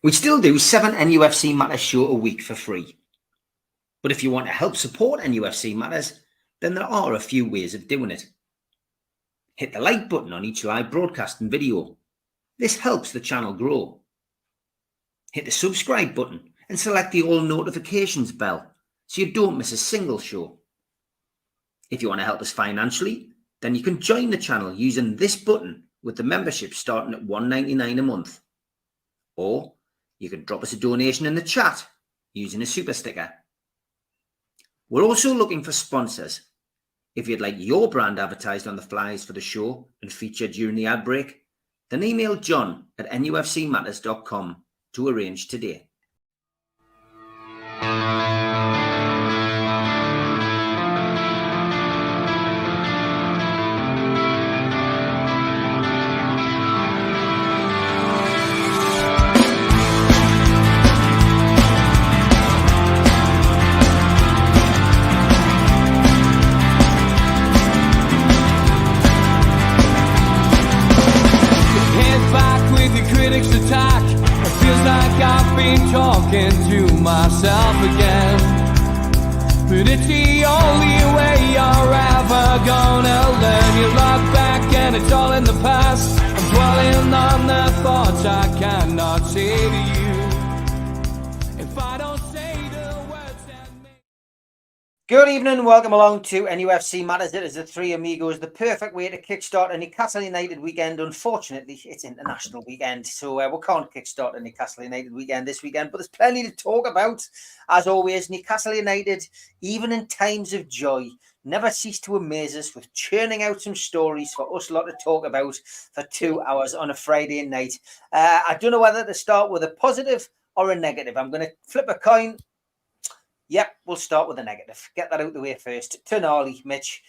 We still do 7 NUFC Matters show a week for free. But if you want to help support NUFC Matters, then there are a few ways of doing it. Hit the like button on each live broadcast and video. This helps the channel grow. Hit the subscribe button and select the all notifications bell so you don't miss a single show. If you want to help us financially, then you can join the channel using this button with the membership starting at $1.99 a month. Or you can drop us a donation in the chat using a super sticker. We're also looking for sponsors. If you'd like your brand advertised on the flyers for the show and featured during the ad break, then email john@nufcmatters.com to arrange today. Attack. It feels like I've been talking to myself again, but it's the only way you're ever gonna learn. You look back and it's all in the past. I'm dwelling on the thoughts I cannot say to you if I don't say the words that make... Good evening, welcome along to NUFC Matters. It is the three amigos, the perfect way to kickstart a Newcastle United weekend. Unfortunately, it's international weekend, so we can't kickstart a Newcastle United weekend this weekend, but there's plenty to talk about. As always, Newcastle United, even in times of joy, never cease to amaze us with churning out some stories for us lot to talk about for 2 hours on a Friday night. I don't know whether to start with a positive or a negative. I'm going to flip a coin. Yep, we'll start with a negative. Get that out of the way first. Tonali, Mitch.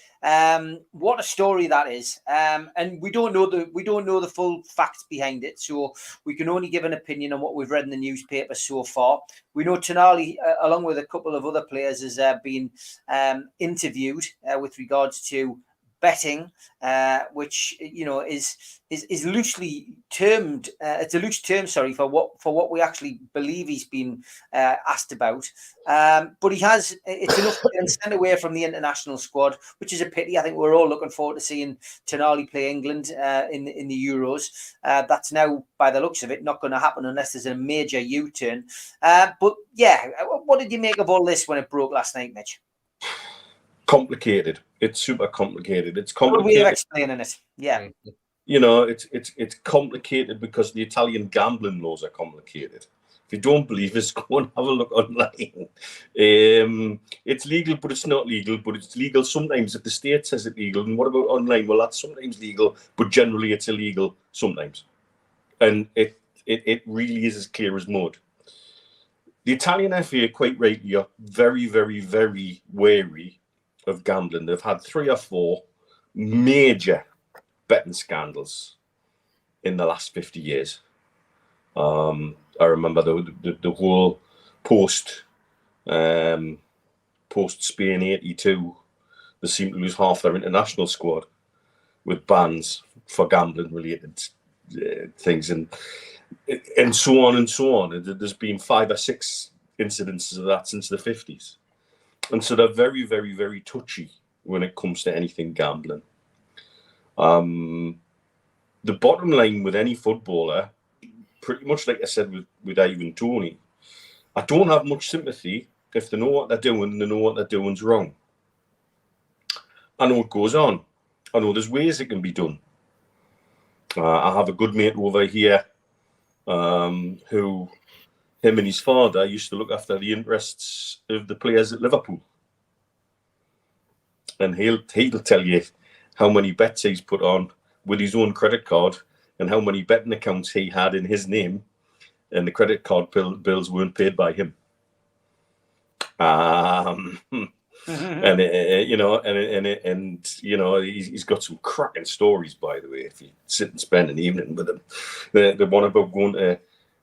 What a story that is. And we don't know the full facts behind it, so we can only give an opinion on what we've read in the newspaper so far. We know Tonali, along with a couple of other players, has been interviewed with regards to betting, which is loosely termed. It's a loose term, sorry, for what we actually believe he's been asked about. But he has. It's enough to get sent away from the international squad, which is a pity. I think we're all looking forward to seeing Tonali play England in the Euros. That's now, by the looks of it, not going to happen unless there's a major U-turn. But yeah, what did you make of all this when it broke last night, Mitch? Complicated. It's super complicated. It's complicated. Good way of explaining it. Yeah. You know, it's complicated because the Italian gambling laws are complicated. If you don't believe us, go and have a look online. It's legal, but it's not legal. But it's legal sometimes if the state says it's legal. And what about online? Well, that's sometimes legal, but generally it's illegal sometimes. And it really is as clear as mud. The Italian FA, quite rightly, are very, very, very wary of gambling. They've had 3 or 4 major betting scandals in the last 50 years. I remember the whole post Spain 82, they seemed to lose half their international squad with bans for gambling related things and so on and so on. There's been 5 or 6 incidences of that since the 50s. And so they're very, very, very touchy when it comes to anything gambling. The bottom line with any footballer, pretty much like I said with Ivan Toney, I don't have much sympathy if they know what they're doing and they know what they're doing's wrong. I know it goes on. I know there's ways it can be done. I have a good mate over here who... him and his father used to look after the interests of the players at Liverpool. And he'll tell you how many bets he's put on with his own credit card and how many betting accounts he had in his name, and the credit card bills weren't paid by him. And he's got some cracking stories, by the way, if you sit and spend an evening with him. The one about going to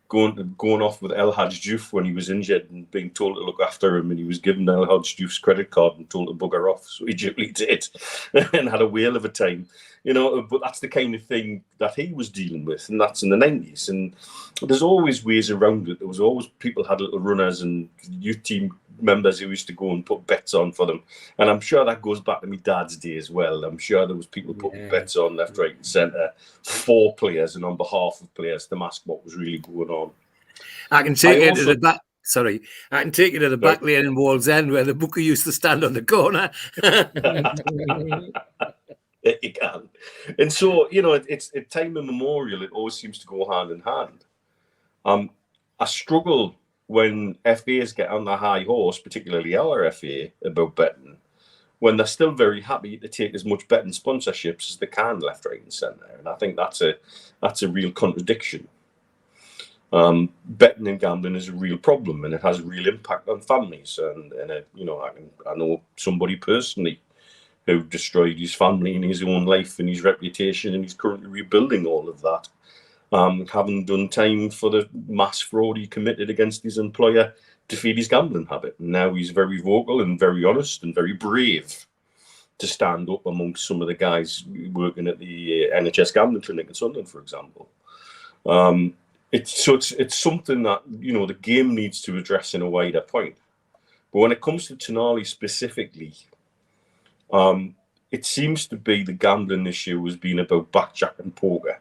going off with El Hadj Diouf when he was injured and being told to look after him, and he was given El Hadj Diouf's credit card and told to bugger off. So he duly did and had a whale of a time. But that's the kind of thing that he was dealing with, and that's in the 90s. And there's always ways around it. There was always people had little runners and youth team members who used to go and put bets on for them. And I'm sure that goes back to my dad's day as well. I'm sure there was people putting bets on left, right and centre for players and on behalf of players to mask what was really going on. I can take it to the back. Sorry, I can take you to the back lane in Wallsend where the booker used to stand on the corner. You can. And so, it's at time immemorial, it always seems to go hand in hand. I struggle when FAs get on the high horse, particularly our FA, about betting, when they're still very happy to take as much betting sponsorships as they can left, right and centre. And I think that's a real contradiction. Betting and gambling is a real problem, and it has a real impact on families. And I know somebody personally who destroyed his family and his own life and his reputation, and he's currently rebuilding all of that, having done time for the mass fraud he committed against his employer to feed his gambling habit. And now he's very vocal and very honest and very brave to stand up amongst some of the guys working at the NHS gambling clinic in Sunderland, for example. It's something that the game needs to address in a wider point. But when it comes to Tonali specifically, it seems to be the gambling issue has been about blackjack and poker,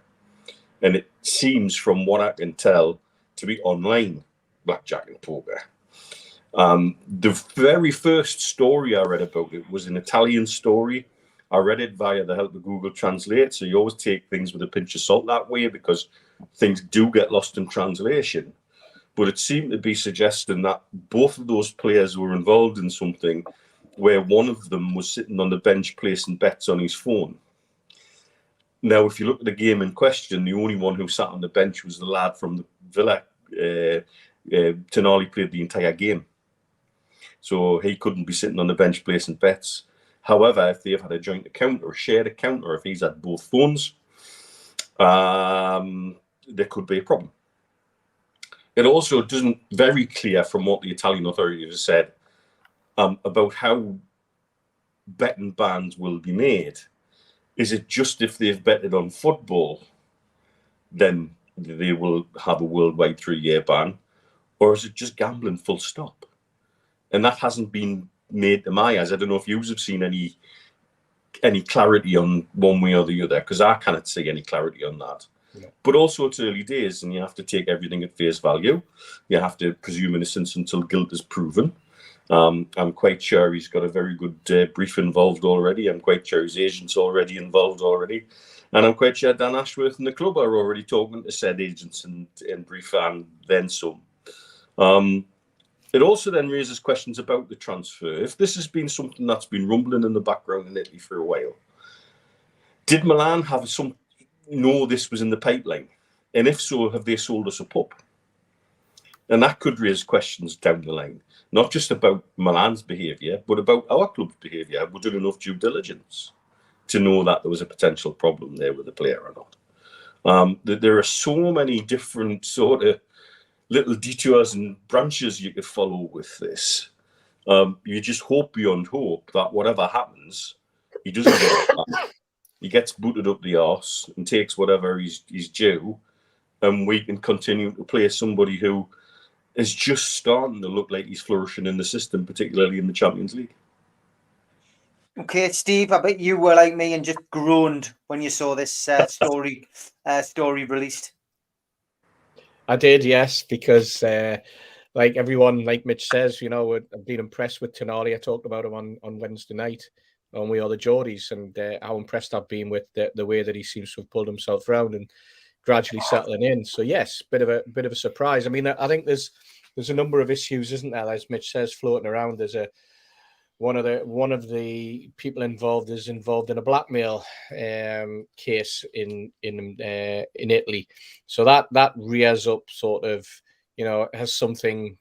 and it seems, from what I can tell, to be online blackjack and poker. The very first story I read about it was an Italian story. I read it via the help of Google Translate, so you always take things with a pinch of salt that way, because things do get lost in translation. But it seemed to be suggesting that both of those players were involved in something where one of them was sitting on the bench placing bets on his phone. Now, if you look at the game in question, the only one who sat on the bench was the lad from the Villa. Tonali played the entire game, so he couldn't be sitting on the bench placing bets. However, if they've had a joint account or a shared account, or if he's had both phones, there could be a problem. It also doesn't very clear from what the Italian authorities have said about how betting bans will be made. Is it just if they've betted on football, then they will have a worldwide 3-year ban, or is it just gambling full stop? And that hasn't been made to my eyes. I don't know if you have seen any clarity on one way or the other, because I cannot see any clarity on that. Yeah. But also, it's early days, and you have to take everything at face value. You have to presume innocence until guilt is proven. I'm quite sure he's got a very good brief involved already. I'm quite sure his agent's already involved already. And I'm quite sure Dan Ashworth and the club are already talking to said agents and brief and then some. It also then raises questions about the transfer. If this has been something that's been rumbling in the background in Italy for a while, did Milan know this was in the pipeline? And if so, have they sold us a pup? And that could raise questions down the line, not just about Milan's behaviour, but about our club's behaviour. Have we done enough due diligence to know that there was a potential problem there with the player or not? There are so many different sort of little detours and branches you could follow with this. You just hope beyond hope that whatever happens, he doesn't get it back. He gets booted up the arse and takes whatever he's due, and we can continue to play somebody who is just starting to look like he's flourishing in the system, particularly in the Champions League. Okay, Steve, I bet you were like me and just groaned when you saw this story released. I did, yes, because like everyone, like Mitch says, I've been impressed with Tonali. I talked about him on Wednesday night on We Are the Geordies, and how impressed I've been with the way that he seems to have pulled himself around and gradually settling in. So yes, bit of a surprise. I mean, I think there's a number of issues, isn't there? As Mitch says, floating around. There's one of the people involved is involved in a blackmail case in Italy. So that rears up sort of, has something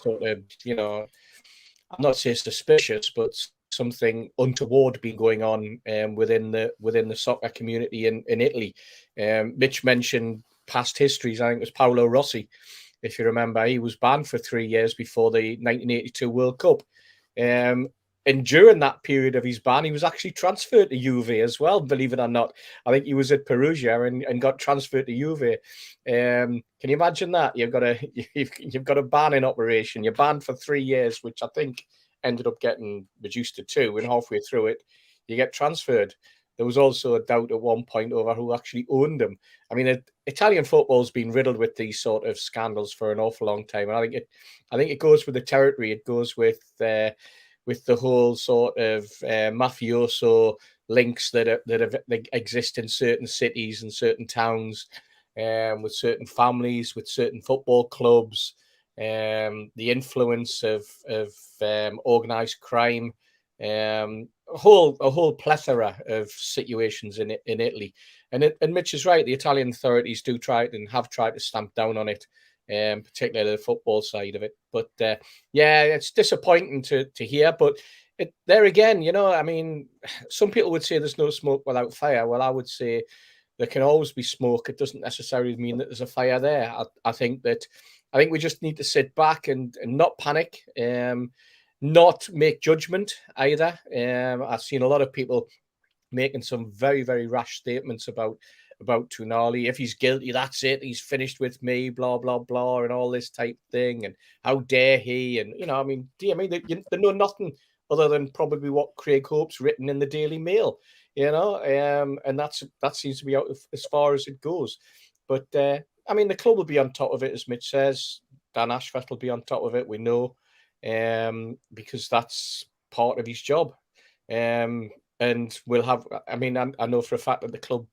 sort of, I'm not saying suspicious, but something untoward been going on within the soccer community in Italy. Mitch mentioned past histories. I think it was Paolo Rossi, if you remember. He was banned for 3 years before the 1982 World Cup. And during that period of his ban, he was actually transferred to Juve as well, believe it or not. I think he was at Perugia and got transferred to Juve. Can you imagine that? You've got a banning operation. You're banned for 3 years, which I think ended up getting reduced to 2, and halfway through it, you get transferred. There was also a doubt at one point over who actually owned him. I mean, Italian football's been riddled with these sort of scandals for an awful long time, and I think it goes with the territory. It goes with the whole sort of mafioso links that exist in certain cities and certain towns, with certain families, with certain football clubs, the influence of organized crime. A whole plethora of situations in Italy, and Mitch is right. The Italian authorities do try and have tried to stamp down on it, particularly the football side of it. But yeah, it's disappointing to hear. But there again, I mean, some people would say there's no smoke without fire. Well, I would say there can always be smoke. It doesn't necessarily mean that there's a fire there. I think we just need to sit back and not panic. Not make judgment either. I've seen a lot of people making some very, very rash statements about Tonali. If he's guilty, that's it. He's finished with me, blah, blah, blah, and all this type thing. And how dare he? And, I mean, they know nothing other than probably what Craig Hope's written in the Daily Mail, and that seems to be out as far as it goes. But, I mean, the club will be on top of it, as Mitch says. Dan Ashworth will be on top of it, we know. Because that's part of his job. And we'll have, I mean, I know for a fact that the club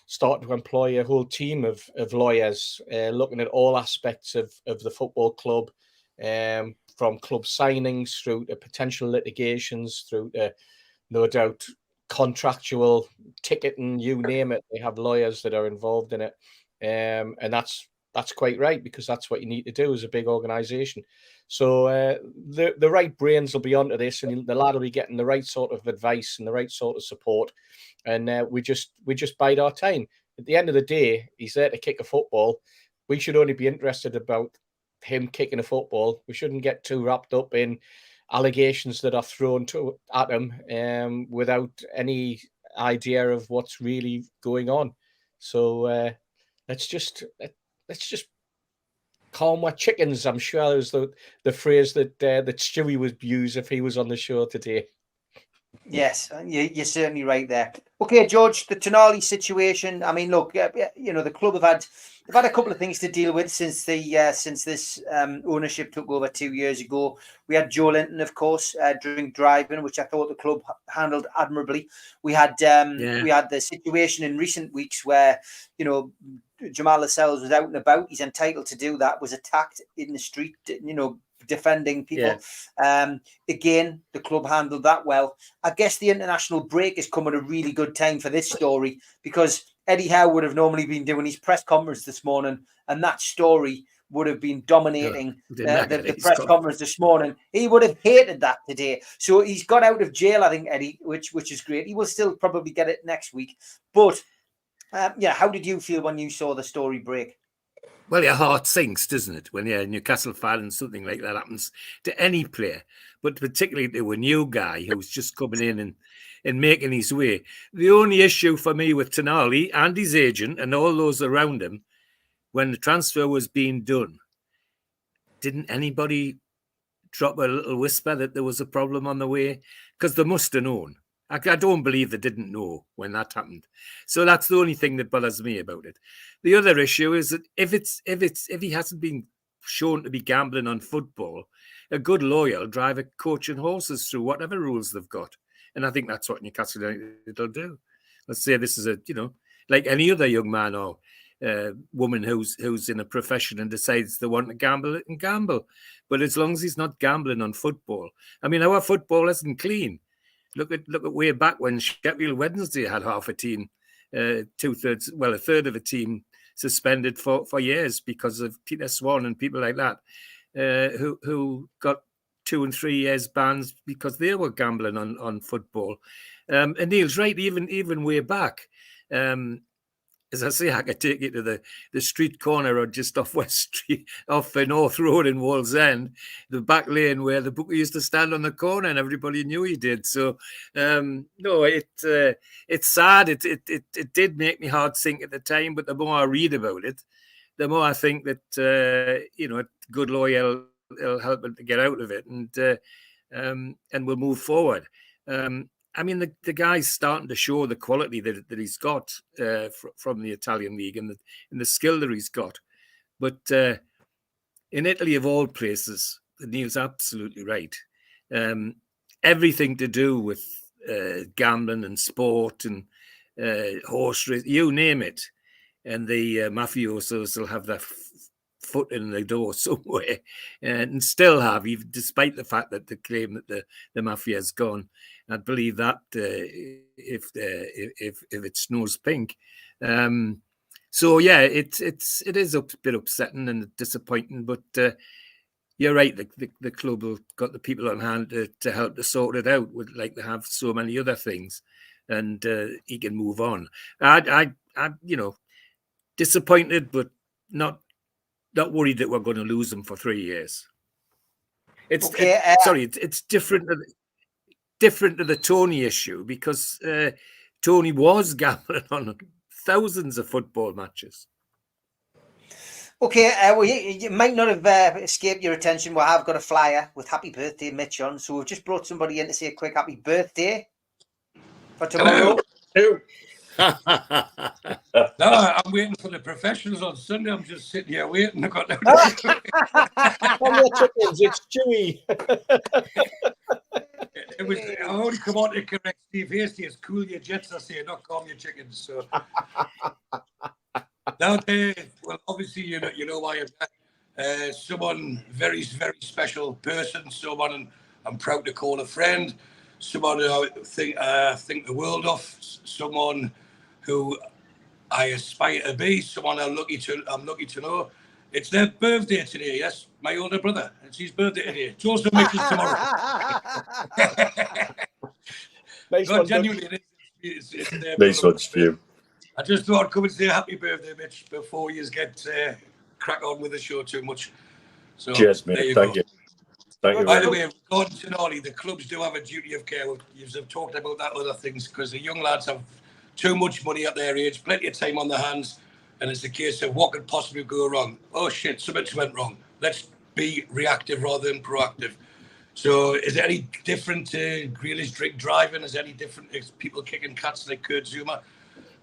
started to employ a whole team of lawyers looking at all aspects of the football club, from club signings through to potential litigations, through to, no doubt, contractual ticketing, you name it. They have lawyers that are involved in it. And that's quite right, because that's what you need to do as a big organisation. So the right brains will be onto this, and the lad will be getting the right sort of advice and the right sort of support. And we just bide our time. At the end of the day, he's there to kick a football. We should only be interested about him kicking a football. We shouldn't get too wrapped up in allegations that are thrown at him without any idea of what's really going on. So let's just calm our chickens. I'm sure is the phrase that Stewie would use if he was on the show today. Yes, you're certainly right there. Okay, George, the Tonali situation. I mean, look, the club have had a couple of things to deal with since this ownership took over 2 years ago. We had Joe Linton, of course, drink driving, which I thought the club handled admirably. We had the situation in recent weeks where Jamal Lascelles was out and about. He's entitled to do that. Was attacked in the street, defending people. Yeah. Again, the club handled that well. I guess the international break has come at a really good time for this story, because Eddie Howe would have normally been doing his press conference this morning, and that story would have been dominating the press conference this morning. He would have hated that today. So he's got out of jail, I think, Eddie, which is great. He will still probably get it next week. But how did you feel when you saw the story break? Well, your heart sinks, doesn't it, when you're a Newcastle fan and something like that happens to any player, but particularly to a new guy who's just coming in and making his way. The only issue for me with Tonali and his agent and all those around him, when the transfer was being done, didn't anybody drop a little whisper that there was a problem on the way? Because they must have known. I don't believe they didn't know when that happened. So that's the only thing that bothers me about it. The other issue is that if he hasn't been shown to be gambling on football, a good lawyer will drive a coach and horses through whatever rules they've got. And I think that's what Newcastle United will do. Let's say this is like any other young man or woman who's in a profession and decides they want to gamble and gamble. But as long as he's not gambling on football, I mean, our football isn't clean. Look at way back when Sheffield Wednesday had half a team, a third of a team suspended for years because of Peter Swan and people like that, who got 2 and 3 years bans because they were gambling on football. And Neil's right, even way back. as I say, I could take you to the street corner or just off West Street, off North Road in Wallsend, the back lane where the booker used to stand on the corner and everybody knew he did. So, no, it's sad. It did make me hard think at the time, but the more I read about it, the more I think that, good lawyer will help him to get out of it and we'll move forward. I mean, the guy's starting to show the quality that he's got from the Italian league and the skill that he's got. But in Italy, of all places, Neil's absolutely right. Everything to do with gambling and sport and horse race, you name it. And the mafiosos will have their foot in the door somewhere and still have, even despite the fact that they claim that the mafia's gone. I'd believe that if it snows pink. So yeah, it is a bit upsetting and disappointing, but you're right. The club have got the people on hand to help to sort it out. Would like to have so many other things, and he can move on. I disappointed, but not worried that we're going to lose him for 3 years. It's different. Different to the Tony issue because Tony was gambling on thousands of football matches. Okay, well, you might not have escaped your attention. We have got a flyer with "Happy Birthday, Mitch" on, so we've just brought somebody in to say a quick happy birthday for tomorrow. No, I'm waiting for the professionals on Sunday. I'm just sitting here waiting. I've got no. It's Chewy. I only come on to correct Steve Hasty. It's cool your jets, I say, not calm your chickens. So now, well, obviously you know why I'm back. Someone very, very special person. Someone I'm proud to call a friend. Someone who I think the world of. Someone who I aspire to be. Someone I'm lucky to know. It's their birthday today, yes. My older brother. It's his birthday today. It's also Mitch's tomorrow. Genuinely, it's their nice one, Stu. I just thought I'd come and say happy birthday, Mitch, before you get crack on with the show too much. So, cheers, mate. Thank you. Thank you. By the way, regarding Tonali, the clubs do have a duty of care. You've talked about that other things because the young lads have too much money at their age, plenty of time on their hands. And it's a case of what could possibly go wrong. Oh shit, something's went wrong. Let's be reactive rather than proactive. So is it any different to Grealish drink driving? Is it any different to people kicking cats like Kurt Zuma?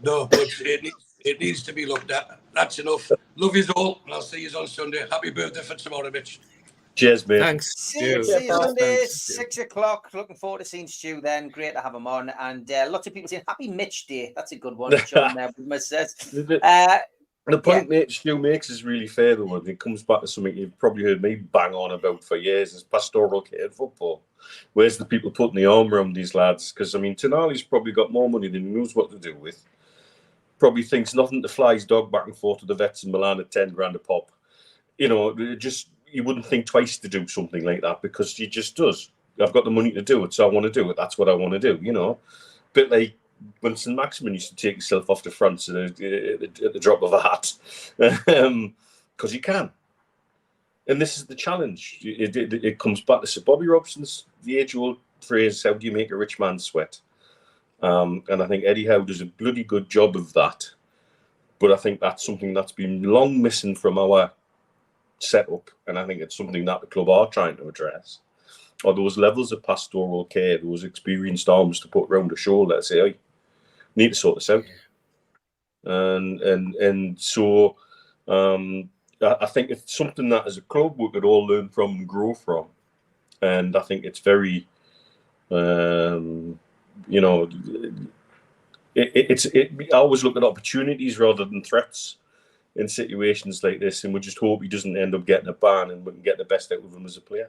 No, but it needs to be looked at. That's enough. Love yous all, and I'll see yous on Sunday. Happy birthday for tomorrow, Mitch. Cheers, mate. Thanks. See you Sunday, 6 o'clock. Looking forward to seeing Stu then. Great to have him on. And lots of people saying Happy Mitch Day. That's a good one. John says. The point Stu makes is really fair, though, and it comes back to something you've probably heard me bang on about for years, is pastoral care football. Where's the people putting the arm around these lads? Because, I mean, Tonali's probably got more money than he knows what to do with. Probably thinks nothing to fly his dog back and forth to the vets in Milan at 10 grand a pop. You know, just... You wouldn't think twice to do something like that because he just does. I've got the money to do it, so I want to do it. That's what I want to do, you know. Bit like when St. Maximin used to take himself off to France at the drop of a hat because he can. And this is the challenge. It comes back to Sir Bobby Robson's, the age-old phrase, how do you make a rich man sweat? And I think Eddie Howe does a bloody good job of that. But I think that's something that's been long missing from our set up, and I think it's something that the club are trying to address, are those levels of pastoral care, those experienced arms to put round the shoulder and say, "I need to sort this out." And so I think it's something that as a club we could all learn from and grow from, and I think it's very I always look at opportunities rather than threats in situations like this, and we just hope he doesn't end up getting a ban and we can get the best out of him as a player.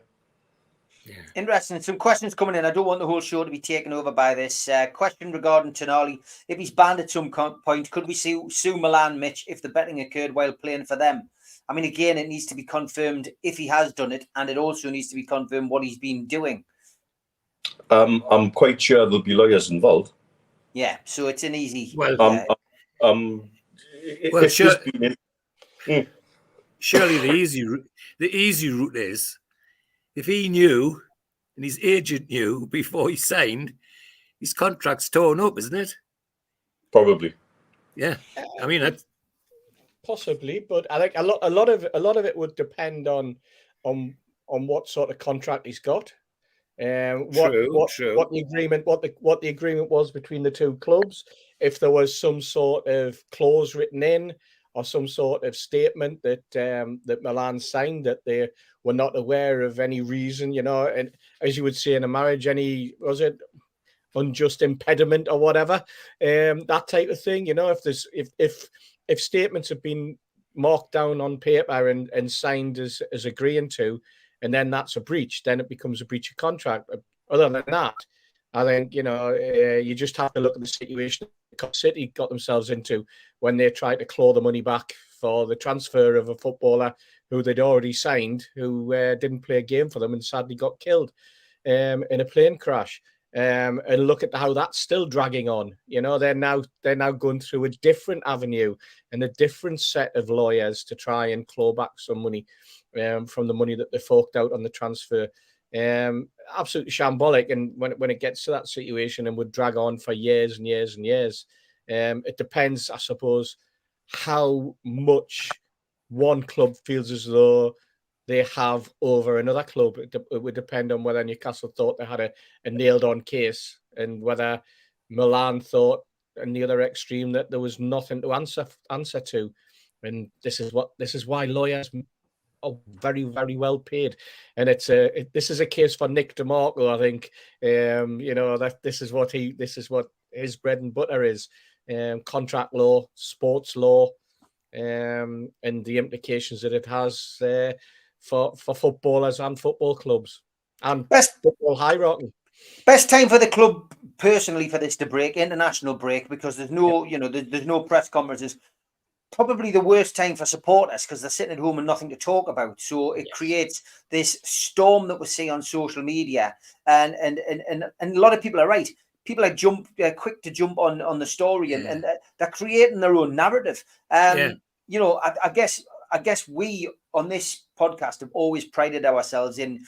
Yeah. Interesting. Some questions coming in. I don't want the whole show to be taken over by this. Question regarding Tonali. If he's banned at some point, could we sue Milan, Mitch, if the betting occurred while playing for them? I mean, again, it needs to be confirmed if he has done it, and it also needs to be confirmed what he's been doing. I'm quite sure there'll be lawyers involved. Yeah, so it's an easy... Well, Well, If sure. there's been Surely the easy route is, if he knew and his agent knew before he signed, his contract's torn up, isn't it? probably. Yeah, I mean that's Possibly, but I think a lot of it would depend on what sort of contract he's got, what true. the agreement was between the two clubs. If there was some sort of clause written in or some sort of statement that that Milan signed that they were not aware of any reason, and as you would say in a marriage, any unjust impediment or whatever, that type of thing. If statements have been marked down on paper and signed as agreeing to, and then that's a breach, then it becomes a breach of contract. Other than that, I think you just have to look at the situation City got themselves into when they tried to claw the money back for the transfer of a footballer who they'd already signed, who didn't play a game for them and sadly got killed in a plane crash. And look at how that's still dragging on. They're now going through a different avenue and a different set of lawyers to try and claw back some money from the money that they forked out on the transfer. Absolutely shambolic. And when it gets to that situation and would drag on for years and years and years, it depends, I suppose, how much one club feels as though they have over another club. It would depend on whether Newcastle thought they had a nailed-on case and whether Milan thought, in the other extreme, that there was nothing to answer to. And this is why lawyers are very, very well paid. And this is a case for Nick DeMarco, I think. That this is what his bread and butter is: contract law, sports law, and the implications that it has for footballers and football clubs and football hierarchy. Best time for the club personally for this to break, international break, because there's no, there's no press conferences. Probably the worst time for supporters because they're sitting at home and nothing to talk about. So it creates this storm that we see on social media, and a lot of people are right. People are quick to jump on the story, and they're creating their own narrative. I guess we on this podcast have always prided ourselves in,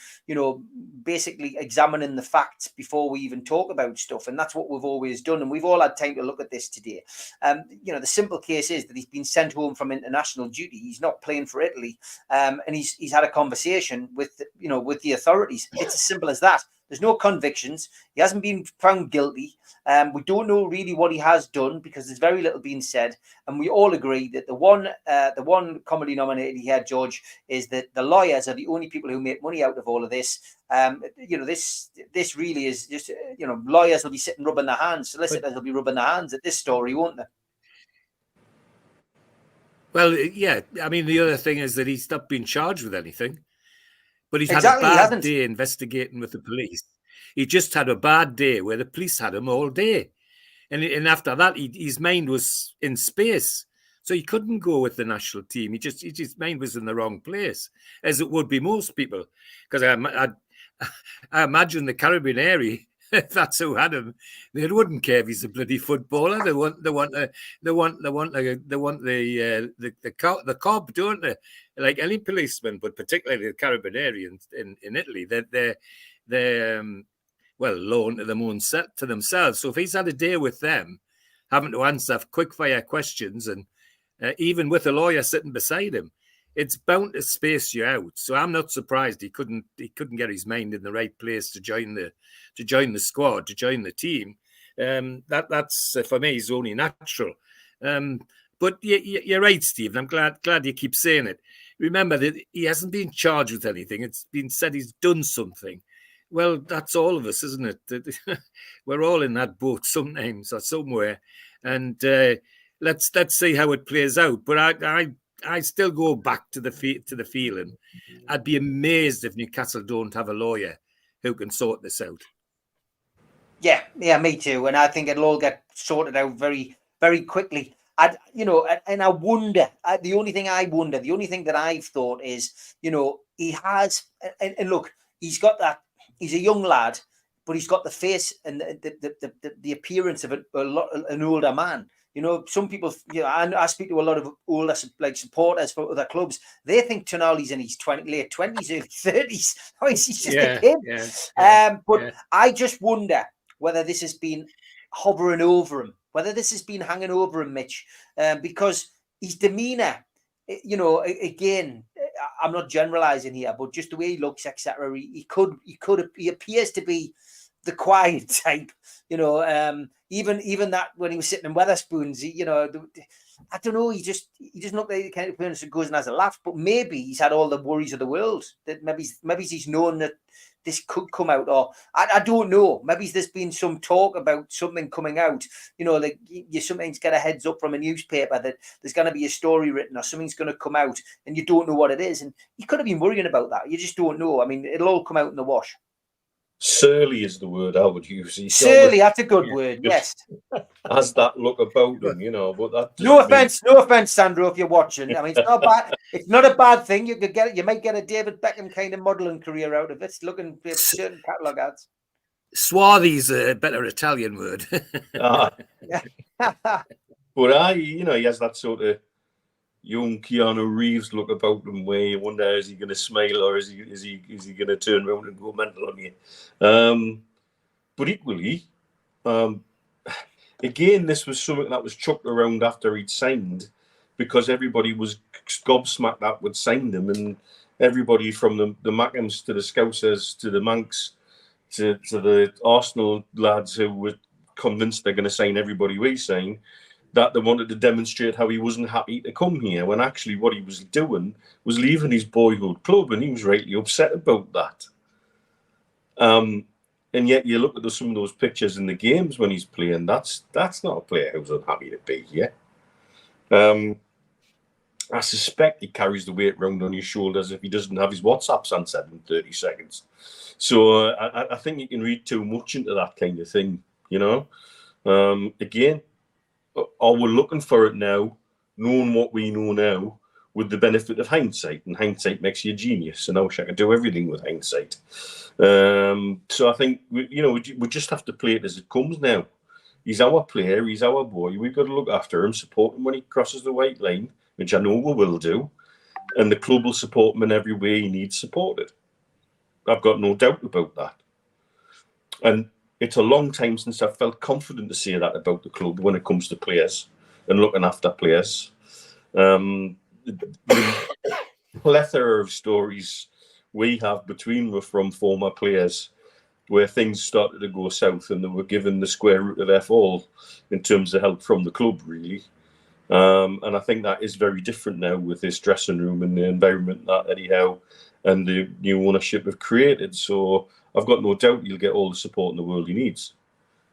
basically examining the facts before we even talk about stuff. And that's what we've always done. And we've all had time to look at this today. The simple case is that he's been sent home from international duty. He's not playing for Italy. And he's had a conversation with the authorities. It's as simple as that. There's no convictions. He hasn't been found guilty. We don't know really what he has done because there's very little being said. And we all agree that the one commonly nominated here, George, is that the lawyers are the only people who make money out of all of this. This really is just, lawyers will be sitting rubbing their hands. Solicitors will be rubbing their hands at this story, won't they? Well, yeah. I mean, the other thing is that he's not been charged with anything. But he's had Exactly, a bad day investigating with the police. He just had a bad day where the police had him all day. And after that, his mind was in space. So he couldn't go with the national team. His mind was in the wrong place, as it would be most people. Because I imagine the Caribbean area, if that's who had him, they wouldn't care if he's a bloody footballer. They want the cob, don't they? Like any policeman, but particularly the Carabinieri in Italy, they're loan to them own set to themselves. So if he's had a day with them, having to answer quick fire questions, and even with a lawyer sitting beside him, it's bound to space you out. So I'm not surprised he couldn't get his mind in the right place to join the squad, to join the team. That's for me is only natural. But you're right, Stephen. I'm glad you keep saying it. Remember that he hasn't been charged with anything. It's been said he's done something. Well, that's all of us, isn't it? We're all in that boat sometimes or somewhere. And let's see how it plays out. But I still go back to the feeling. I'd be amazed if Newcastle don't have a lawyer who can sort this out. Yeah, me too. And I think it'll all get sorted out very, very quickly. And I wonder, the only thing that I've thought is, he has, and look, he's got that, he's a young lad, but he's got the face and the appearance of an older man. You know, some people, you know, I speak to a lot of older like supporters for other clubs. They think Tonali's in his late 20s, early 30s. I mean, he's just a kid. But I just wonder whether this has been hovering over him, whether this has been hanging over him, Mitch, because his demeanour, you know, again, I'm not generalising here, but just the way he looks, etc. He appears to be the quiet type, you know. Even that when he was sitting in Wetherspoons, you know, I don't know. He just looked like the kind of person who goes and has a laugh. But maybe he's had all the worries of the world. That maybe he's known that this could come out, or I don't know. Maybe there's been some talk about something coming out. You know, like you sometimes get a heads up from a newspaper that there's going to be a story written or something's going to come out, and you don't know what it is. And you could have been worrying about that. You just don't know. I mean, it'll all come out in the wash. Surly is the word I would use. Surly, that's a good word. Yes, has that look about him, you know. But that no offense, Sandro, if you're watching. I mean, it's not bad. It's not a bad thing. You could get, you might get a David Beckham kind of modelling career out of it. Looking at certain catalogue ads. Swarthy's a better Italian word. But you know, he has that sort of young Keanu Reeves look about him where you wonder, is he going to smile or is he going to turn around and go mental on you? But equally, again, this was something that was chucked around after he'd signed, because everybody was gobsmacked that would sign him, and everybody from the Mackhams to the Scousers to the Manx to the Arsenal lads who were convinced they're going to sign everybody we sign, that they wanted to demonstrate how he wasn't happy to come here, when actually what he was doing was leaving his boyhood club, and he was rightly upset about that. And yet you look at some of those pictures in the games when he's playing, that's not a player who's unhappy to be here. I suspect he carries the weight round on his shoulders if he doesn't have his WhatsApps answered in 30 seconds. So I think you can read too much into that kind of thing, you know. Again, are we looking for it now, knowing what we know now, with the benefit of hindsight? And hindsight makes you a genius, and I wish I could do everything with hindsight. So I think we just have to play it as it comes now. He's our player, he's our boy. We've got to look after him, support him when he crosses the white line, which I know we will do, and the club will support him in every way he needs supported. I've got no doubt about that. And it's a long time since I've felt confident to say that about the club when it comes to players and looking after players. The plethora of stories we have from former players where things started to go south and they were given the square root of F all in terms of help from the club, really. And I think that is very different now with this dressing room and the environment that Eddie Howe and the new ownership have created. So I've got no doubt he'll get all the support in the world he needs.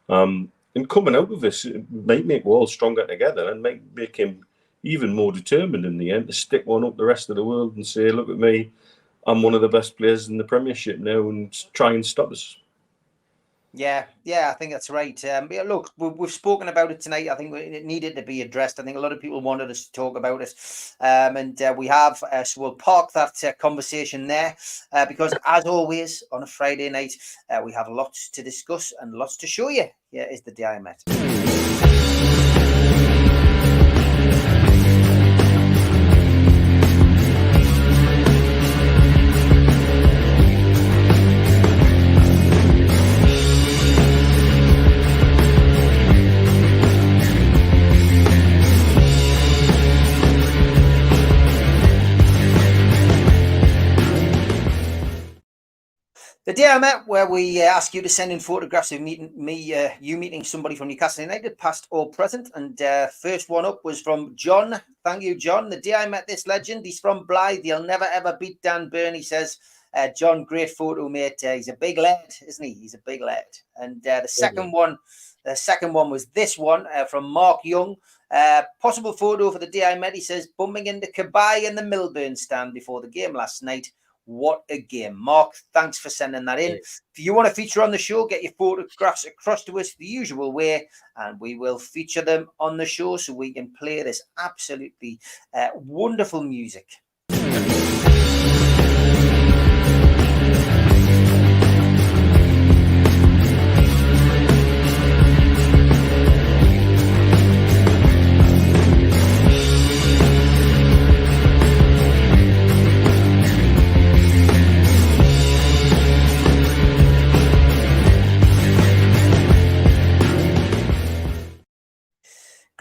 And coming out of this, it might make us all stronger together and might make him even more determined in the end to stick one up the rest of the world and say, look at me, I'm one of the best players in the Premiership now, and try and stop us. Yeah, I think that's right. Look, we've spoken about it tonight. I think it needed to be addressed. I think a lot of people wanted us to talk about it, and we have. So we'll park that conversation there, because as always on a Friday night, we have lots to discuss and lots to show you. Here is the day I met. The day I met, where we ask you to send in photographs of you meeting somebody from Newcastle United, past or present. And first one up was from John. Thank you, John. The day I met this legend, he's from Blythe. He'll never ever beat Dan Burn. He says, John, great photo, mate. He's a big lad, isn't he? He's a big lad. And the second one was this one from Mark Young. Possible photo for the day I met. He says, bumping into Kabay in the Milburn stand before the game last night. What a game. Mark, thanks for sending that in. If you want to feature on the show, get your photographs across to us the usual way, and we will feature them on the show so we can play this absolutely wonderful music.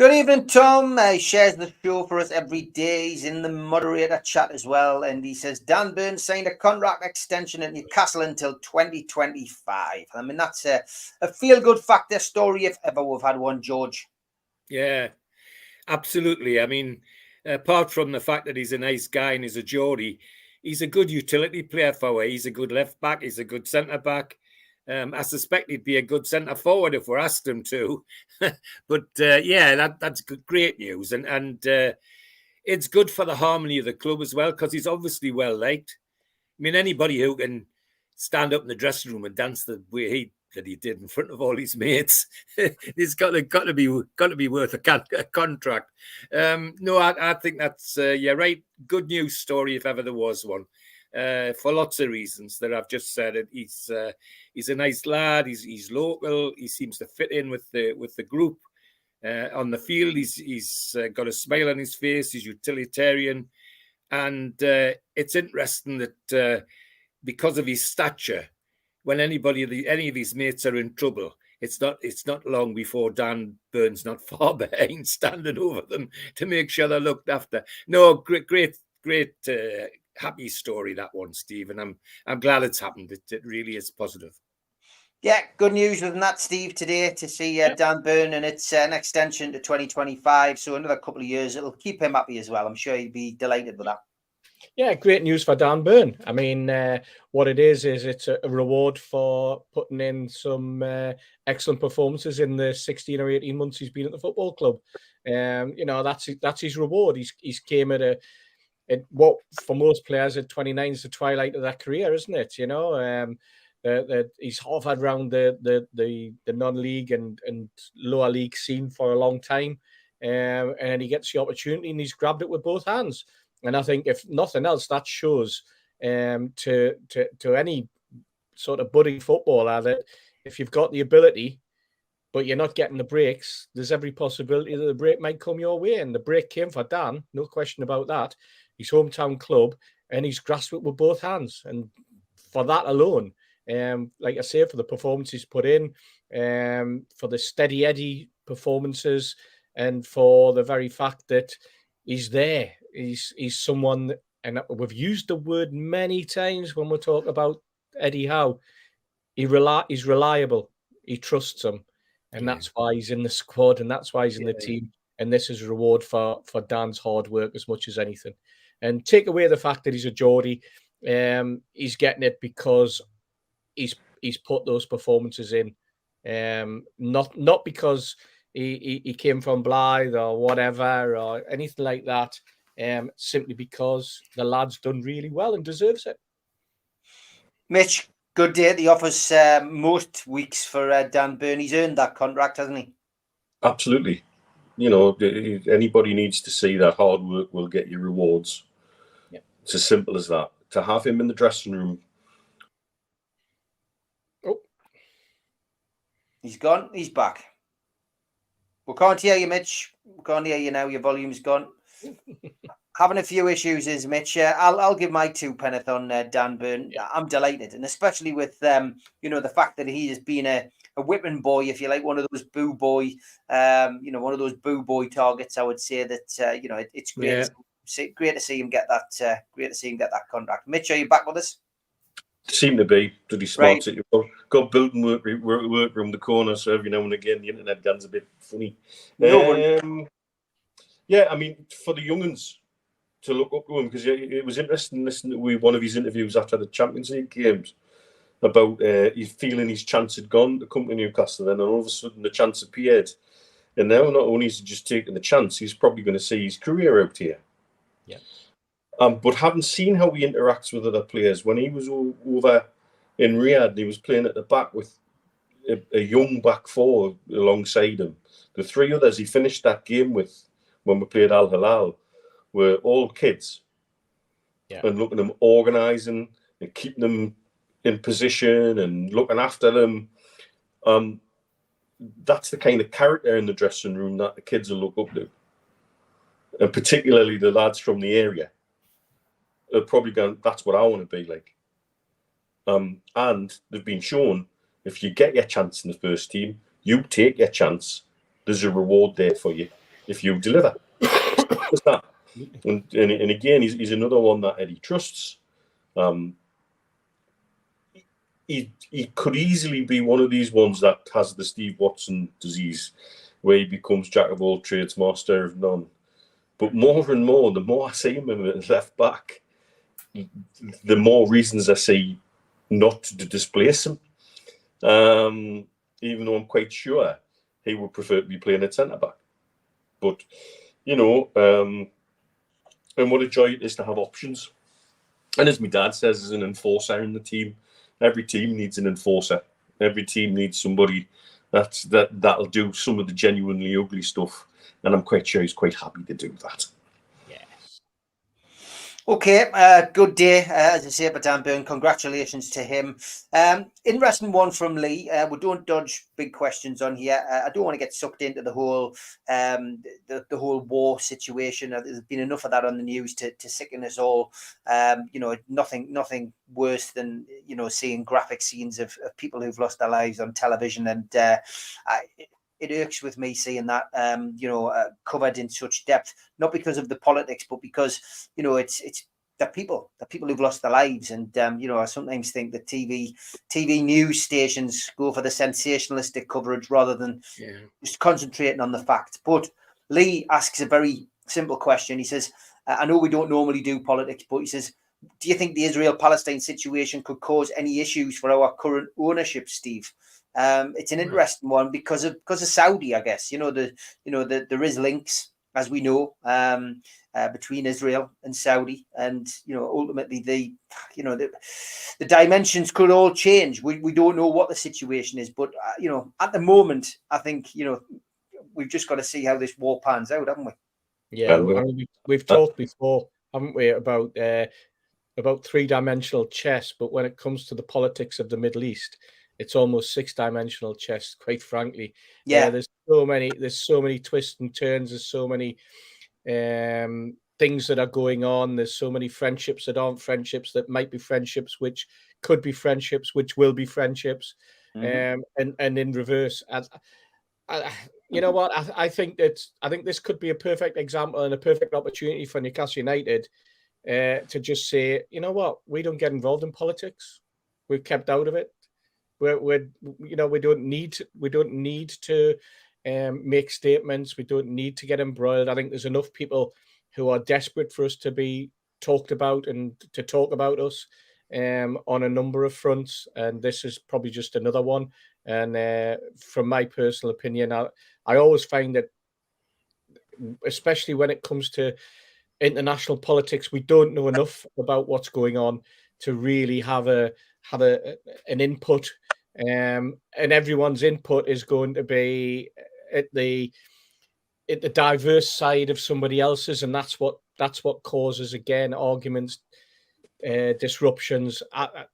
Good evening, Tom. He shares the show for us every day. He's in the moderator chat as well. And he says, Dan Burn signed a contract extension at Newcastle until 2025. I mean, that's a feel-good factor story if ever we've had one, George. Yeah, absolutely. I mean, apart from the fact that he's a nice guy and he's a Geordie, he's a good utility player for us. He's a good left back. He's a good centre back. I suspect he'd be a good centre forward if we asked him to. But yeah, that's great news. And it's good for the harmony of the club as well, because he's obviously well liked. I mean, anybody who can stand up in the dressing room and dance the way that he did in front of all his mates, it's got to be worth a contract. No, I think that's right. Good news story if ever there was one. For lots of reasons that I've just said. He's a nice lad. He's local. He seems to fit in with the group. On the field, he's got a smile on his face. He's utilitarian, and it's interesting that because of his stature, when any of his mates are in trouble, it's not long before Dan Burn's not far behind, standing over them to make sure they're looked after. No, great. Happy story, that one, Steve, and I'm glad it's happened. It really is positive. Yeah, good news with that, Steve, today to see Dan Burn, and it's an extension to 2025, so another couple of years. It'll keep him happy as well. I'm sure he'd be delighted with that. Yeah, great news for Dan Burn. I mean, what it is it's a reward for putting in some excellent performances in the 16 or 18 months he's been at the football club. That's his reward. He's came at what for most players at 29 is the twilight of their career, isn't it? You know, he's hovered around the non-league and lower league scene for a long time, and he gets the opportunity and he's grabbed it with both hands. And I think if nothing else, that shows to any sort of budding footballer that if you've got the ability, but you're not getting the breaks, there's every possibility that the break might come your way. And the break came for Dan, no question about that. His hometown club, and he's grasped it with both hands. And for that alone, like I say, for the performances put in, for the steady Eddie performances, and for the very fact that he's there. He's someone, and we've used the word many times when we talk about Eddie Howe. He's reliable. He trusts him. And that's why he's in the squad, and that's why he's in the team. And this is a reward for Dan's hard work as much as anything. And take away the fact that he's a Geordie, he's getting it because he's put those performances in. Not because he came from Blythe or whatever or anything like that. Simply because the lad's done really well and deserves it. Mitch, good day at the office most weeks for Dan Burn. He's earned that contract, hasn't he? Absolutely. You know, anybody needs to see that hard work will get you rewards. Yeah. It's as simple as that. To have him in the dressing room. Oh. He's gone. He's back. We can't hear you, Mitch. We can't hear you now. Your volume's gone. Having a few issues is Mitch. I'll give my 2 penneth on Dan Burn. I'm delighted, and especially with the fact that he has been a whipping boy, if you like, one of those boo boy, one of those boo boy targets. I would say that it's great. Yeah. Great to see him get that. Great to see him get that contract. Mitch, are you back with us? Seem to be pretty smart. Right. You've got building workroom the corner, so every now and again the internet gets a bit funny. Yeah, I mean, for the young'uns to look up to him, because it was interesting listening to one of his interviews after the Champions League games about he's feeling his chance had gone to come to Newcastle, and then all of a sudden the chance appeared. And now not only is he just taking the chance, he's probably going to see his career out here. Yeah. But having seen how he interacts with other players, when he was over in Riyadh, he was playing at the back with a young back four alongside him. The 3 others he finished that game with, when we played Al Hilal, were all kids. Yeah. And looking at them organising and keeping them in position and looking after them. That's the kind of character in the dressing room that the kids will look up to. And particularly the lads from the area are probably going, that's what I want to be like. And they've been shown, if you get your chance in the first team, you take your chance. There's a reward there for you. if you deliver. Just that. And again, he's another one that Eddie trusts. He could easily be one of these ones that has the Steve Watson disease, where he becomes jack of all trades, master of none. But more and more, the more I see him at left back, the more reasons I see not to displace him. Even though I'm quite sure he would prefer to be playing at centre back. But and what a joy it is to have options. And as my dad says, as an enforcer in the team, every team needs an enforcer. Every team needs somebody that'll do some of the genuinely ugly stuff. And I'm quite sure he's quite happy to do that. Yes. Okay, good day, as I say, Dan Byrne. Congratulations to him. Interesting one from Lee. We don't dodge big questions on here. I don't want to get sucked into the whole the whole war situation. There's been enough of that on the news to sicken us all. Nothing worse than seeing graphic scenes of people who've lost their lives on television, and it irks with me seeing that, covered in such depth, not because of the politics, but because, it's the people who've lost their lives. And, I sometimes think that TV news stations go for the sensationalistic coverage rather than just concentrating on the facts. But Lee asks a very simple question. He says, I know we don't normally do politics, but he says, do you think the Israel-Palestine situation could cause any issues for our current ownership, Steve? It's an interesting one because of Saudi, I guess. There is links, as we know, between Israel and Saudi, and ultimately the dimensions could all change. We don't know what the situation is, but at the moment, I think we've just got to see how this war pans out, haven't we? Yeah, we've talked before, haven't we, about three-dimensional chess, but when it comes to the politics of the Middle East, it's almost six-dimensional chess, quite frankly. Yeah, there's so many twists and turns. There's so many things that are going on. There's so many friendships that aren't friendships, that might be friendships, which could be friendships, which will be friendships, and in reverse. You know what? I think this could be a perfect example and a perfect opportunity for Newcastle United to just say, you know what, we don't get involved in politics. We've kept out of it. We don't need to make statements. We don't need to get embroiled. I think there's enough people who are desperate for us to be talked about and to talk about us on a number of fronts. And this is probably just another one. And from my personal opinion, I always find that, especially when it comes to international politics, we don't know enough about what's going on to really have an input, and everyone's input is going to be at the diverse side of somebody else's, and that's what causes, again, arguments, disruptions.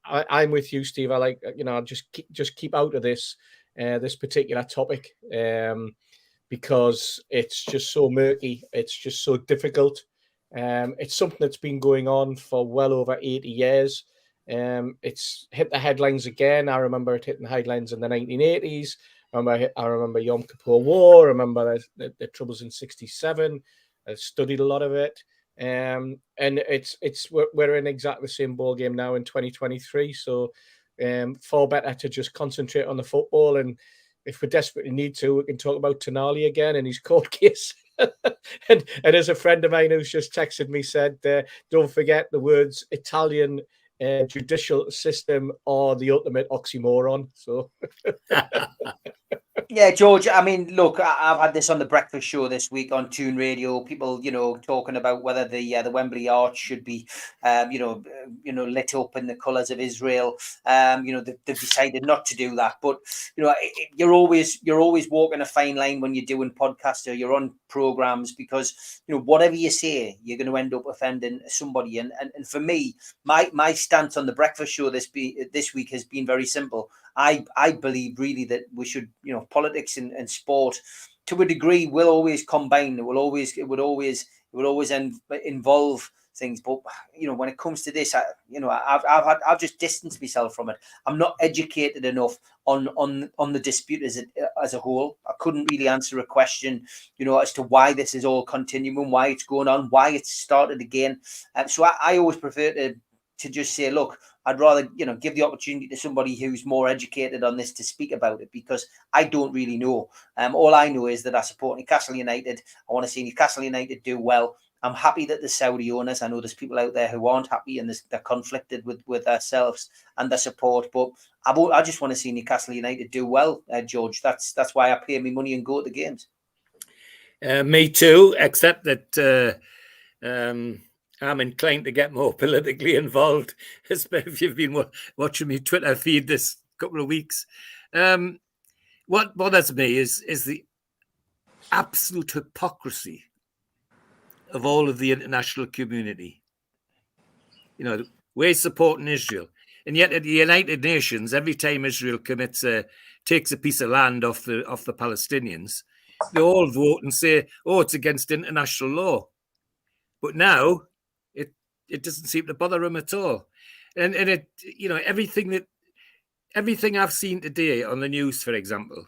I'm with you, Steve. I like, just keep out of this particular topic, because it's just so murky. It's just so difficult. It's something that's been going on for well over 80 years. It's hit the headlines again. I remember it hitting headlines in the 1980s. I remember Yom Kippur War. I remember the troubles in '67. I studied a lot of it. And we're in exactly the same ball game now in 2023. So far better to just concentrate on the football. And if we desperately need to, we can talk about Tonali again and his court case. and as a friend of mine who's just texted me said, don't forget the words Italian judicial system are the ultimate oxymoron. So yeah, George, I mean, look, I've had this on the breakfast show this week on Toon Radio. People, talking about whether the Wembley Arch should be, lit up in the colours of Israel. They've decided not to do that. But you're always walking a fine line when you're doing podcasts or you're on programs, because whatever you say, you're going to end up offending somebody. And for me, my stance on the breakfast show this week has been very simple. I believe really that we should, politics and sport to a degree will always combine. It would always involve things. But you know, when it comes to this, I've just distanced myself from it. I'm not educated enough on the dispute as a whole. I couldn't really answer a question, you know, as to why this is all continuing, why it's going on, why it's started again. So I always prefer to just say, look, I'd rather, you know, give the opportunity to somebody who's more educated on this to speak about it, because I don't really know. All I know is that I support Newcastle United. I want to see Newcastle United do well. I'm happy that the Saudi owners, I know there's people out there who aren't happy and they're conflicted with ourselves and their support, but I just want to see Newcastle United do well, George. That's why I pay me money and go to the games. Me too, except that I'm inclined to get more politically involved, especially if you've been watching me Twitter feed this couple of weeks. What bothers me is the absolute hypocrisy of all of the international community. You know, we're supporting Israel, and yet at the United Nations, every time Israel takes a piece of land off the Palestinians, they all vote and say, "Oh, it's against international law." But now it doesn't seem to bother them at all. And it, you know, everything I've seen today on the news, for example,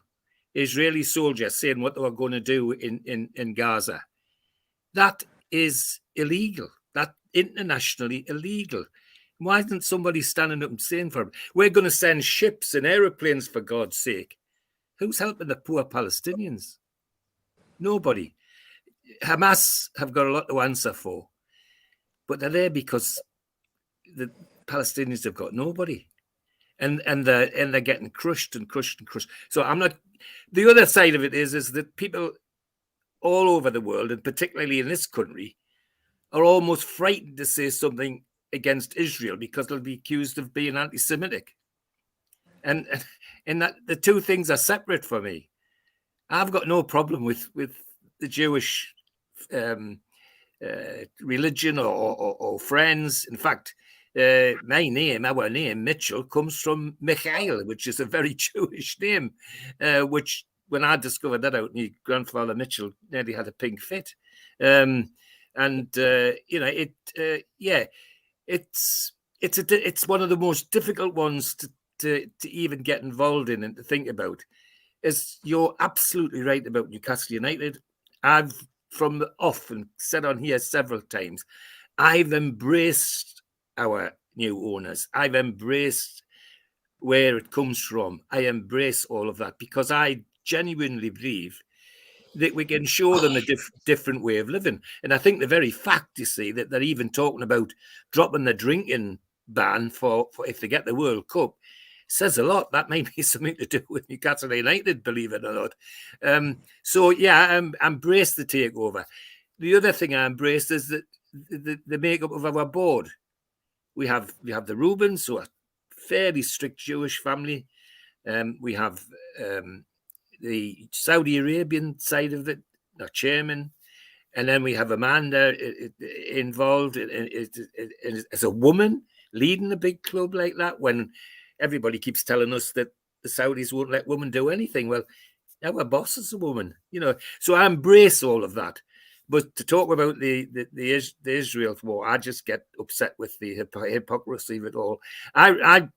Israeli soldiers saying what they were going to do in Gaza, that is illegal. That internationally illegal. Why isn't somebody standing up and saying for them, we're going to send ships and aeroplanes, for God's sake? Who's helping the poor Palestinians? Nobody. Hamas have got a lot to answer for, but they're there because the Palestinians have got nobody, and they're getting crushed and crushed and crushed. So I'm not. The other side of it is that people all over the world, and particularly in this country, are almost frightened to say something against Israel because they'll be accused of being anti-Semitic, and that the two things are separate for me. I've got no problem with the Jewish religion or friends. In fact, our name, Mitchell, comes from Michael, which is a very Jewish name, which when I discovered that out, my grandfather Mitchell nearly had a pink fit. You know, it's one of the most difficult ones to even get involved in and to think about. Is you're absolutely right about Newcastle United. I've from the off and said on here several times, I've embraced our new owners. I've embraced where it comes from. I embrace all of that because I genuinely believe that we can show them a different way of living. And I think the very fact, you see, that they're even talking about dropping the drinking ban for if they get the World Cup, says a lot. That may be something to do with Newcastle United, believe it or not. So yeah, I embrace the takeover. The other thing I embraced is that the makeup of our board. We have the Rubens, who are fairly strict Jewish family. We have the Saudi Arabian side of it, our chairman, and then we have Amanda involved as a woman leading a big club like that. When everybody keeps telling us that the Saudis won't let women do anything. Well, our boss is a woman, you know. So I embrace all of that. But to talk about the Israel war, I just get upset with the hypocrisy of it all. I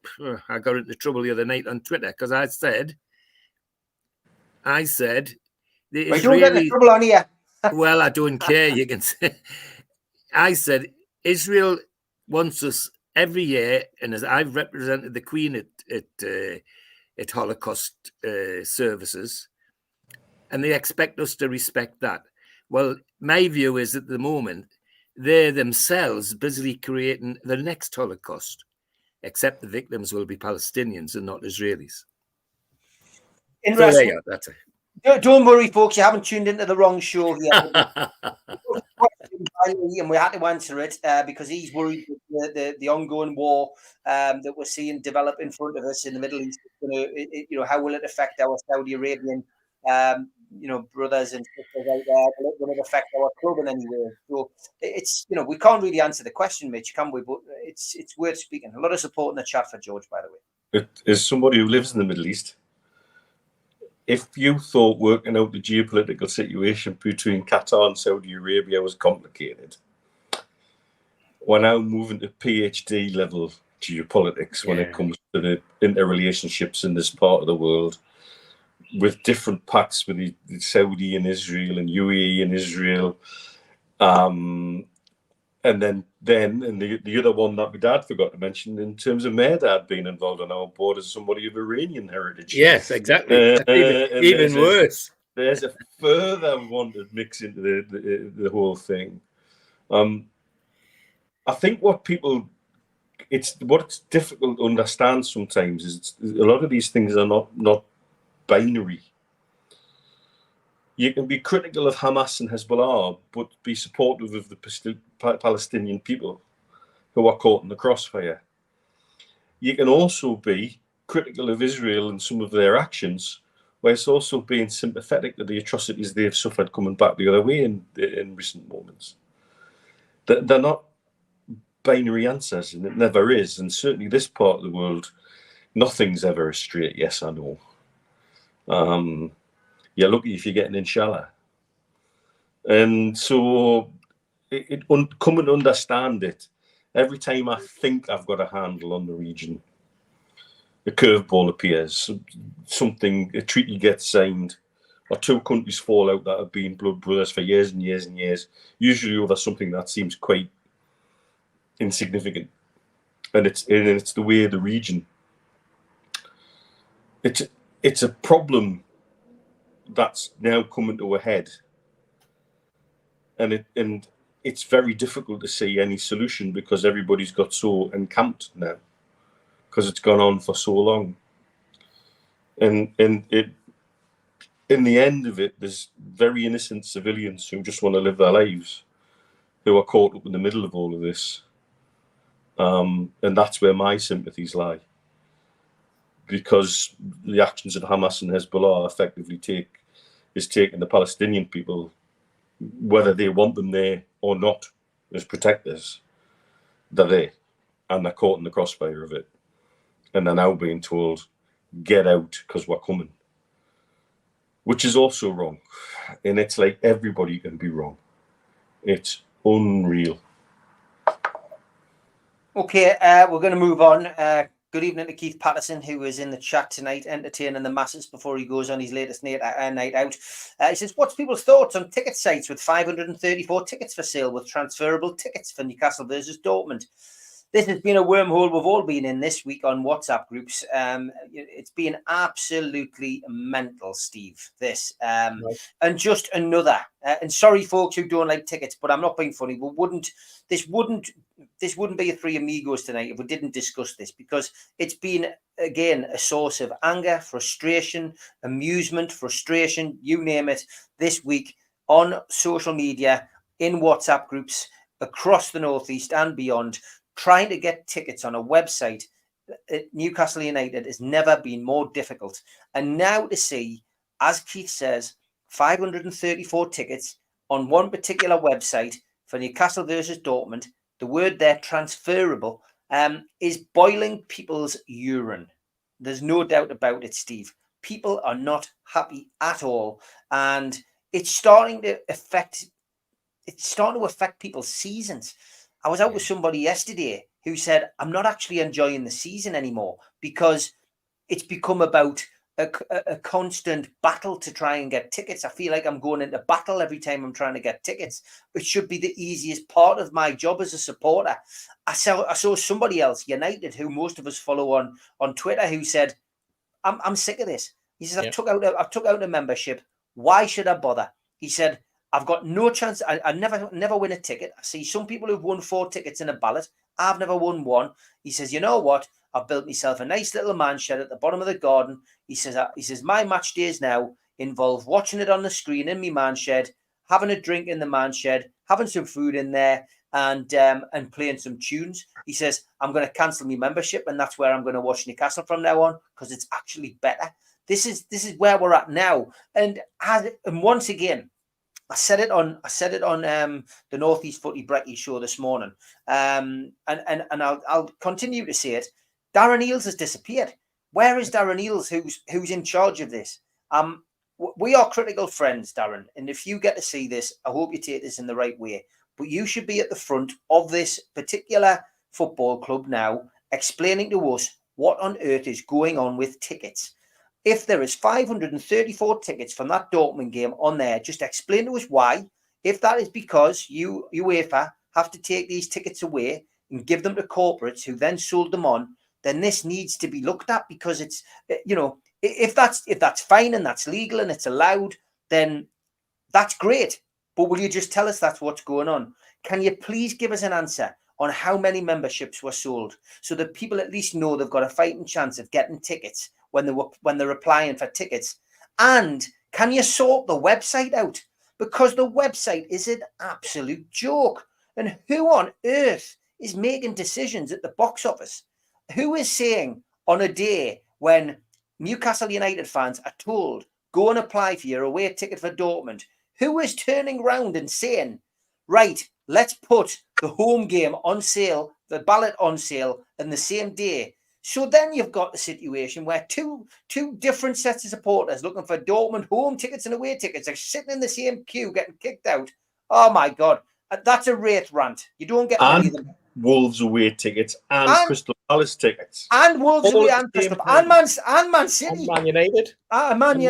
got into trouble the other night on Twitter because I said the Israeli. Don't get into trouble on here. Well, I don't care. You can say. I said Israel wants us every year, and as I've represented the Queen at Holocaust services, and they expect us to respect that. Well, my view is at the moment, they're themselves busily creating the next Holocaust, except the victims will be Palestinians and not Israelis. Interesting. So that's it. Don't worry, folks, you haven't tuned into the wrong show here. And we had to answer it because he's worried that the ongoing war that we're seeing develop in front of us in the Middle East. How will it affect our Saudi Arabian, brothers and sisters out there? Will it affect our club in any way? So it's, we can't really answer the question, Mitch, can we? But it's worth speaking. A lot of support in the chat for George, by the way. As somebody who lives in the Middle East, if you thought working out the geopolitical situation between Qatar and Saudi Arabia was complicated, we're now moving to PhD level geopolitics when it comes to the interrelationships in this part of the world, with different pacts with the Saudi and Israel and UAE and Israel. And then the other one that my dad forgot to mention, in terms of my dad being involved on our board as somebody of Iranian heritage. Yes, exactly. Even worse. There's a further wanted mix into the whole thing. I think it's difficult to understand sometimes is a lot of these things are not binary. You can be critical of Hamas and Hezbollah, but be supportive of the Palestinian people who are caught in the crossfire. You can also be critical of Israel and some of their actions, where it's also being sympathetic to the atrocities they've suffered coming back the other way in recent moments. They're not binary answers, and it never is. And certainly this part of the world, nothing's ever a straight yes or no. You're lucky if you're getting inshallah. And so come and understand it. Every time I think I've got a handle on the region, a curveball appears, a treaty gets signed, or two countries fall out that have been blood brothers for years and years and years, usually over something that seems quite insignificant. And it's the way of the region. It's a problem that's now coming to a head, and it's very difficult to see any solution because everybody's got so encamped now because it's gone on for so long, and it in the end of it, there's very innocent civilians who just want to live their lives who are caught up in the middle of all of this, and that's where my sympathies lie, because the actions of Hamas and Hezbollah effectively taking the Palestinian people, whether they want them there or not, as protectors. They're there, and they're caught in the crossfire of it, and they're now being told, "Get out, because we're coming," which is also wrong. And it's like everybody can be wrong. It's unreal. Okay, we're going to move on. Good evening to Keith Patterson, who is in the chat tonight, entertaining the masses before he goes on his latest night out. He says, what's people's thoughts on ticket sites with 534 tickets for sale with transferable tickets for Newcastle versus Dortmund? This has been a wormhole we've all been in this week on WhatsApp groups. It's been absolutely mental, Steve, this. Right. And just another, and sorry, folks who don't like tickets, but I'm not being funny. This wouldn't be a Three Amigos tonight if we didn't discuss this, because it's been, again, a source of anger, frustration, amusement, frustration, you name it, this week on social media, in WhatsApp groups across the Northeast and beyond. Trying to get tickets on a website at Newcastle United has never been more difficult. And now to see, as Keith says, 534 tickets on one particular website for Newcastle versus Dortmund, the word there, transferable, is boiling people's urine. There's no doubt about it, Steve. People are not happy at all. And it's starting to affect people's seasons. I was out with somebody yesterday who said, I'm not actually enjoying the season anymore because it's become about a constant battle to try and get tickets. I feel like I'm going into battle every time I'm trying to get tickets. It should be the easiest part of my job as a supporter. I saw somebody else, United, who most of us follow on Twitter, who said, I'm sick of this. He says, I took out a membership. Why should I bother? He said, I've got no chance. I never win a ticket. I see some people who've won 4 tickets in a ballot. I've never won one. He says, you know what? I've built myself a nice little man shed at the bottom of the garden. He says, my match days now involve watching it on the screen in my man shed, having a drink in the man shed, having some food in there, and playing some tunes. He says, I'm going to cancel my membership, and that's where I'm going to watch Newcastle from now on, because it's actually better. This is where we're at now. And once again, I said it on the Northeast Footy Brekkie show this morning, and I'll continue to say it. Darren Eales has disappeared. Where is Darren Eales, who's in charge of this? We are critical friends, Darren, and if you get to see this, I hope you take this in the right way. but you should be at the front of this particular football club now, explaining to us what on earth is going on with tickets. If there is 534 tickets from that Dortmund game on there, just explain to us why. If that is because you, UEFA, have to take these tickets away and give them to corporates who then sold them on, then this needs to be looked at, because it's, you know, if that's fine and that's legal and it's allowed, then that's great. But will you just tell us that's what's going on? Can you please give us an answer on how many memberships were sold, so that people at least know they've got a fighting chance of getting tickets when they're applying for tickets? And can you sort the website out? Because the website is an absolute joke. And who on earth is making decisions at the box office? Who is saying on a day when Newcastle United fans are told, go and apply for your away ticket for Dortmund, who is turning round and saying, right, let's put the home game on sale, the ballot on sale, on the same day? So then you've got the situation where two different sets of supporters looking for Dortmund home tickets and away tickets are sitting in the same queue getting kicked out. Oh my God, that's a Wraith rant. You don't get many of them. Wolves away tickets and Crystal Palace tickets. And Wolves away and Crystal Palace. And Man City. And Man United. Man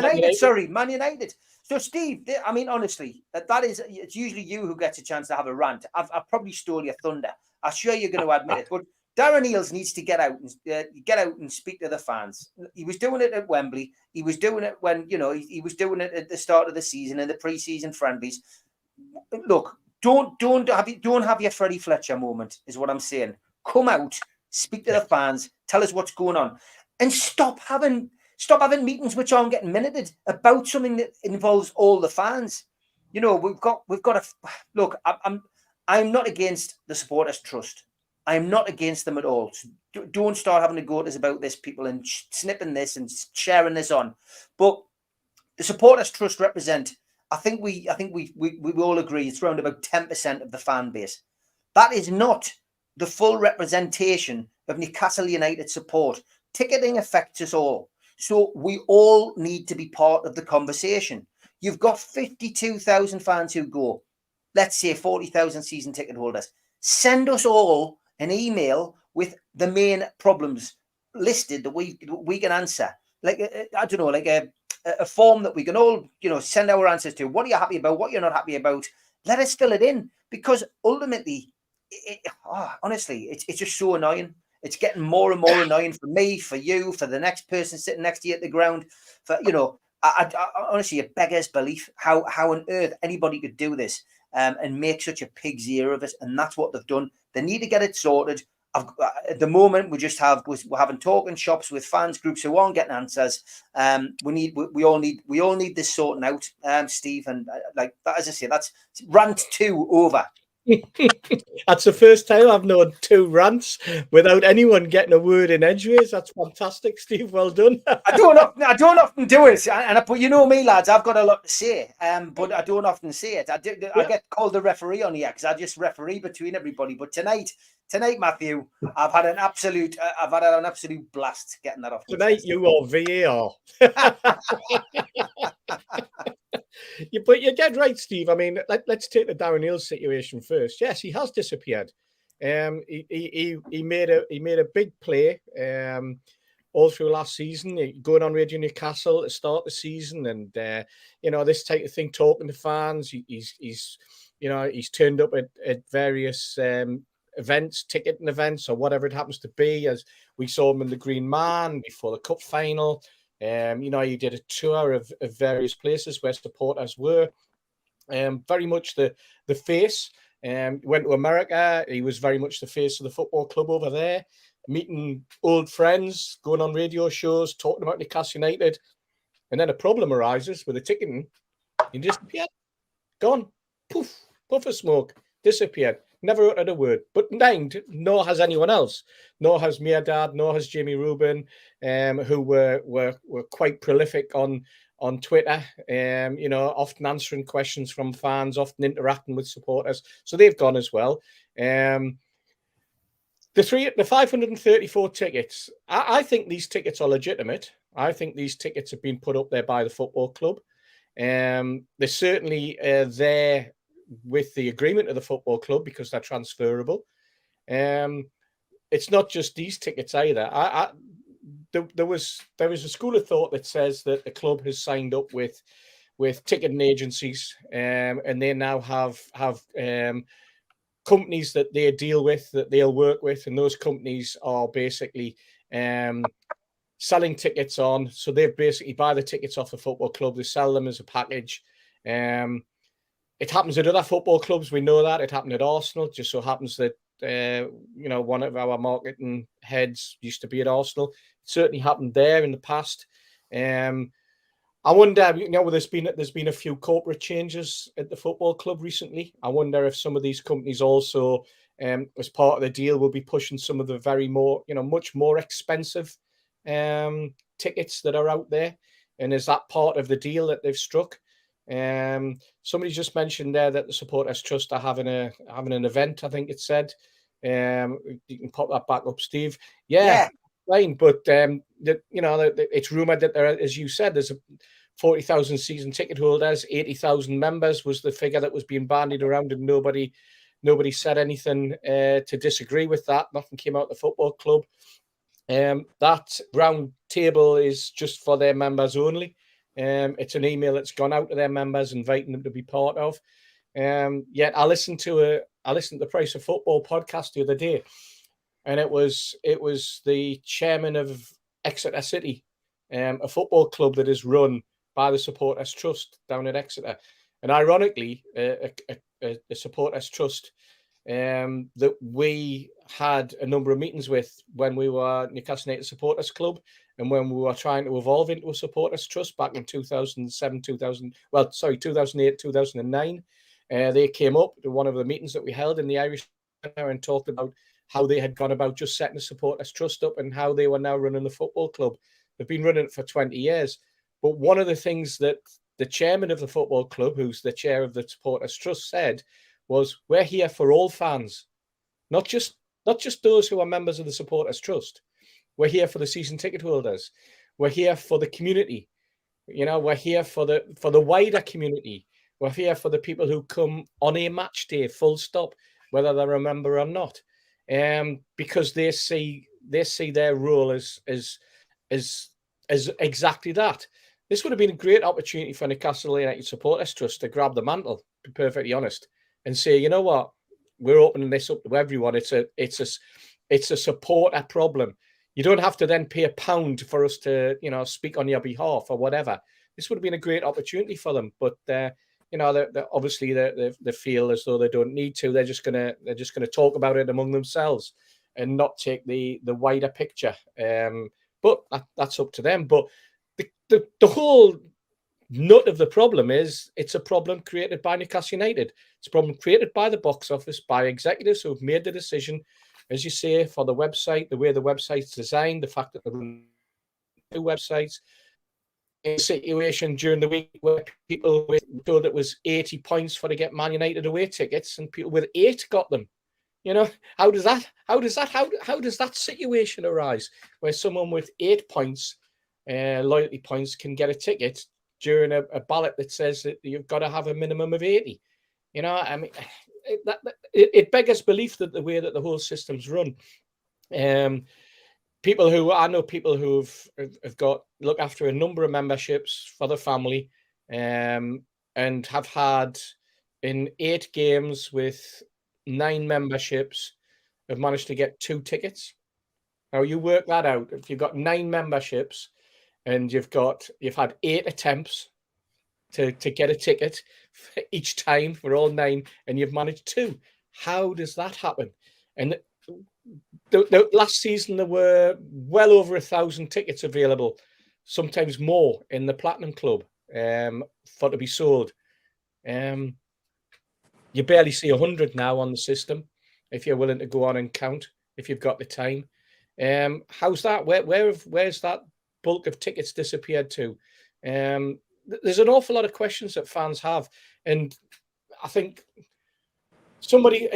United. So, Steve, I mean, honestly, it's usually you who gets a chance to have a rant. I've probably stole your thunder. I'm sure you're going to admit it. But Darren Eales needs to get out and speak to the fans. He was doing it at Wembley. He was doing it when, you know, he was doing it at the start of the season in the pre-season friendlies. Look, don't have your Freddie Fletcher moment, is what I'm saying. Come out, speak to the fans, tell us what's going on, and stop having meetings which aren't getting minuted about something that involves all the fans. You know, we've got to look. I'm not against the supporters' trust. I'm not against them at all. So don't start having to go to us about this, people, and snipping this and sharing this on. But the supporters' trust represent, I think we all agree, it's around about 10% of the fan base. That is not the full representation of Newcastle United support. Ticketing affects us all. So we all need to be part of the conversation. You've got 52,000 fans who go, let's say 40,000 season ticket holders. Send us all an email with the main problems listed that we can answer. Like, I don't know, like a form that we can all, you know, send our answers to. What are you happy about? What you're not happy about? Let us fill it in, because ultimately, honestly, it's just so annoying. It's getting more and more annoying for me, for you, for the next person sitting next to you at the ground. For, you know, I honestly, it beggars belief how on earth anybody could do this and make such a pig's ear of it. And that's what they've done. They need to get it sorted. At the moment, we're having talking shops with fans groups who aren't getting answers. We all need this sorting out, Steve. And like that, as I say, that's rant 2 over. That's the first time I've known 2 rants without anyone getting a word in edgeways. That's fantastic, Steve. Well done. I don't often do it, but you know me, lads. I've got a lot to say, but I don't often say it. I get called the referee on here because I just referee between everybody. But tonight, Matthew, I've had an absolute blast getting that off. Tonight, you are VAR. But you're dead right, Steve. I mean, let's take the Darren Eales situation first. Yes, he has disappeared. He made a big play all through last season, going on Radio Newcastle to start the season, and you know, this type of thing, talking to fans. He's turned up at various events, ticketing events, or whatever it happens to be. As we saw him in the Green Man before the cup final. You know, he did a tour of various places where supporters were. Very much the face. Went to America. He was very much the face of the football club over there, meeting old friends, going on radio shows, talking about Newcastle United. And then a problem arises with the ticketing. He disappeared. Gone. Poof. Puff of smoke. Disappeared. Never uttered a word, but nor has anyone else, nor has Mirdad, nor has Jamie Rubin, who were quite prolific on Twitter, you know, often answering questions from fans, often interacting with supporters. So they've gone as well. The 534 tickets, I think these tickets are legitimate. I think these tickets have been put up there by the football club. They're certainly there with the agreement of the football club because they're transferable. It's not just these tickets either. There was a school of thought that says that the club has signed up with ticketing agencies, and they now have companies that they deal with, that they'll work with, and those companies are basically selling tickets on. So they basically buy the tickets off the football club, they sell them as a package. It happens at other football clubs. We know that. It happened at Arsenal. It just so happens that one of our marketing heads used to be at Arsenal. It certainly happened there in the past. I wonder, there's been a few corporate changes at the football club recently. I wonder if some of these companies also, as part of the deal, will be pushing some of the much more expensive tickets that are out there. And is that part of the deal that they've struck? Somebody just mentioned there that the Supporters Trust are having an event. I think it said. You can pop that back up, Steve. Yeah. Fine, but it's rumored that there, as you said, there's 40,000 season ticket holders, 80,000 members was the figure that was being bandied around, and nobody said anything to disagree with that. Nothing came out of the football club. That round table is just for their members only. It's an email that's gone out to their members inviting them to be part of. Yet I listened to the Price of Football podcast the other day, and it was the chairman of Exeter City, a football club that is run by the Supporters Trust down at Exeter. And ironically, a Supporters Trust that we had a number of meetings with when we were Newcastle United Supporters Club, and when we were trying to evolve into a Supporters Trust back in 2008, 2009. They came up to one of the meetings that we held in the Irish Centre and talked about how they had gone about just setting a Supporters Trust up and how they were now running the football club. They've been running it for 20 years. But one of the things that the chairman of the football club, who's the chair of the Supporters Trust, said was, we're here for all fans, not just those who are members of the Supporters Trust. We're here for the season ticket holders. We're here for the community. We're here for the wider community. We're here for the people who come on a match day, full stop, whether they're a member or not, because they see their role as exactly that. This would have been a great opportunity for Newcastle United Supporters Trust to grab the mantle, to be perfectly honest, and say, you know what, we're opening this up to everyone. It's a supporter problem. You don't have to then pay £1 for us to, speak on your behalf or whatever. This would have been a great opportunity for them, but obviously they feel as though they don't need to. They're just gonna talk about it among themselves and not take the wider picture. But that's up to them. But the whole nut of the problem is it's a problem created by Newcastle United. It's a problem created by the box office, by executives who have made the decision, as you say, for the website, the way the website's designed, the fact that they're running two websites. A situation during the week where people were told it was 80 points for to get Man United away tickets, and people with 8 got them. How does that situation arise where someone with 8 points, loyalty points, can get a ticket during a ballot that says that you've got to have a minimum of 80? It beggars belief that the way that the whole system's run. I know people who've look after a number of memberships for the family, and have had in 8 games with 9 memberships have managed to get 2 tickets. Now you work that out. If you've got 9 memberships and you've had 8 attempts to get a ticket each time for all 9, and you've managed 2, how does that happen? And the last season there were well over 1,000 tickets available, sometimes more, in the Platinum Club for to be sold. You barely see 100 now on the system if you're willing to go on and count, if you've got the time. How's that? Where's that bulk of tickets disappeared to? There's an awful lot of questions that fans have, and I think somebody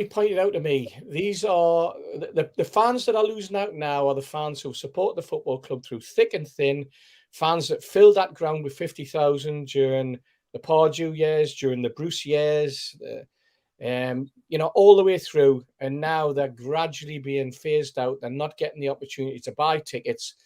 pointed out to me, these are the fans that are losing out now are the fans who support the football club through thick and thin, fans that filled that ground with 50,000 during the Pardew years, during the Bruce years, all the way through. And now they're gradually being phased out. They're not getting the opportunity to buy tickets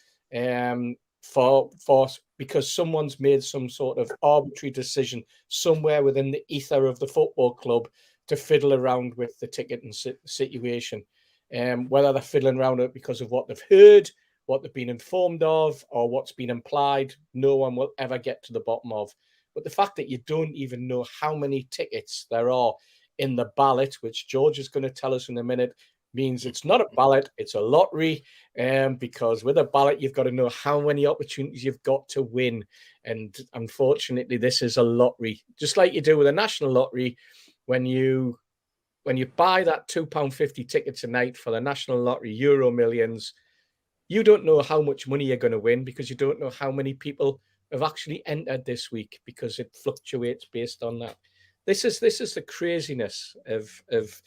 because someone's made some sort of arbitrary decision somewhere within the ether of the football club to fiddle around with the ticketing situation. Whether they're fiddling around it because of what they've heard, what they've been informed of, or what's been implied, no one will ever get to the bottom of. But the fact that you don't even know how many tickets there are in the ballot, which George is going to tell us in a minute, means it's not a ballot, it's a lottery. Because with a ballot, you've got to know how many opportunities you've got to win. And unfortunately, this is a lottery, just like you do with a national lottery. When you buy that £2.50 ticket tonight for the national lottery, Euro Millions, you don't know how much money you're going to win because you don't know how many people have actually entered this week, because it fluctuates based on that. This is the craziness of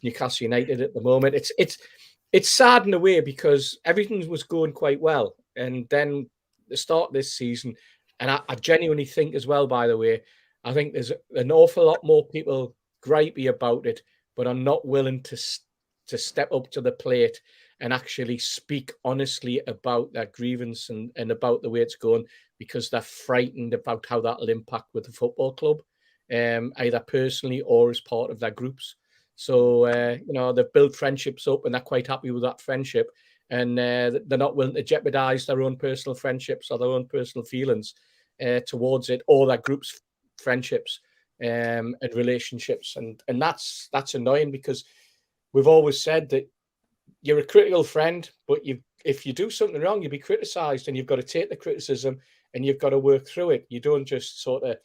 Newcastle United at the moment. It's sad in a way because everything was going quite well, and then the start of this season, and I genuinely think as well, by the way, I think there's an awful lot more people gripey about it, but are not willing to step up to the plate and actually speak honestly about their grievance and about the way it's going, because they're frightened about how that'll impact with the football club, either personally or as part of their groups. So, they've built friendships up and they're quite happy with that friendship, and they're not willing to jeopardize their own personal friendships or their own personal feelings towards it, or their group's friendships and relationships. And that's annoying, because we've always said that you're a critical friend, but if you do something wrong, you'll be criticized, and you've got to take the criticism and you've got to work through it. You don't just sort of,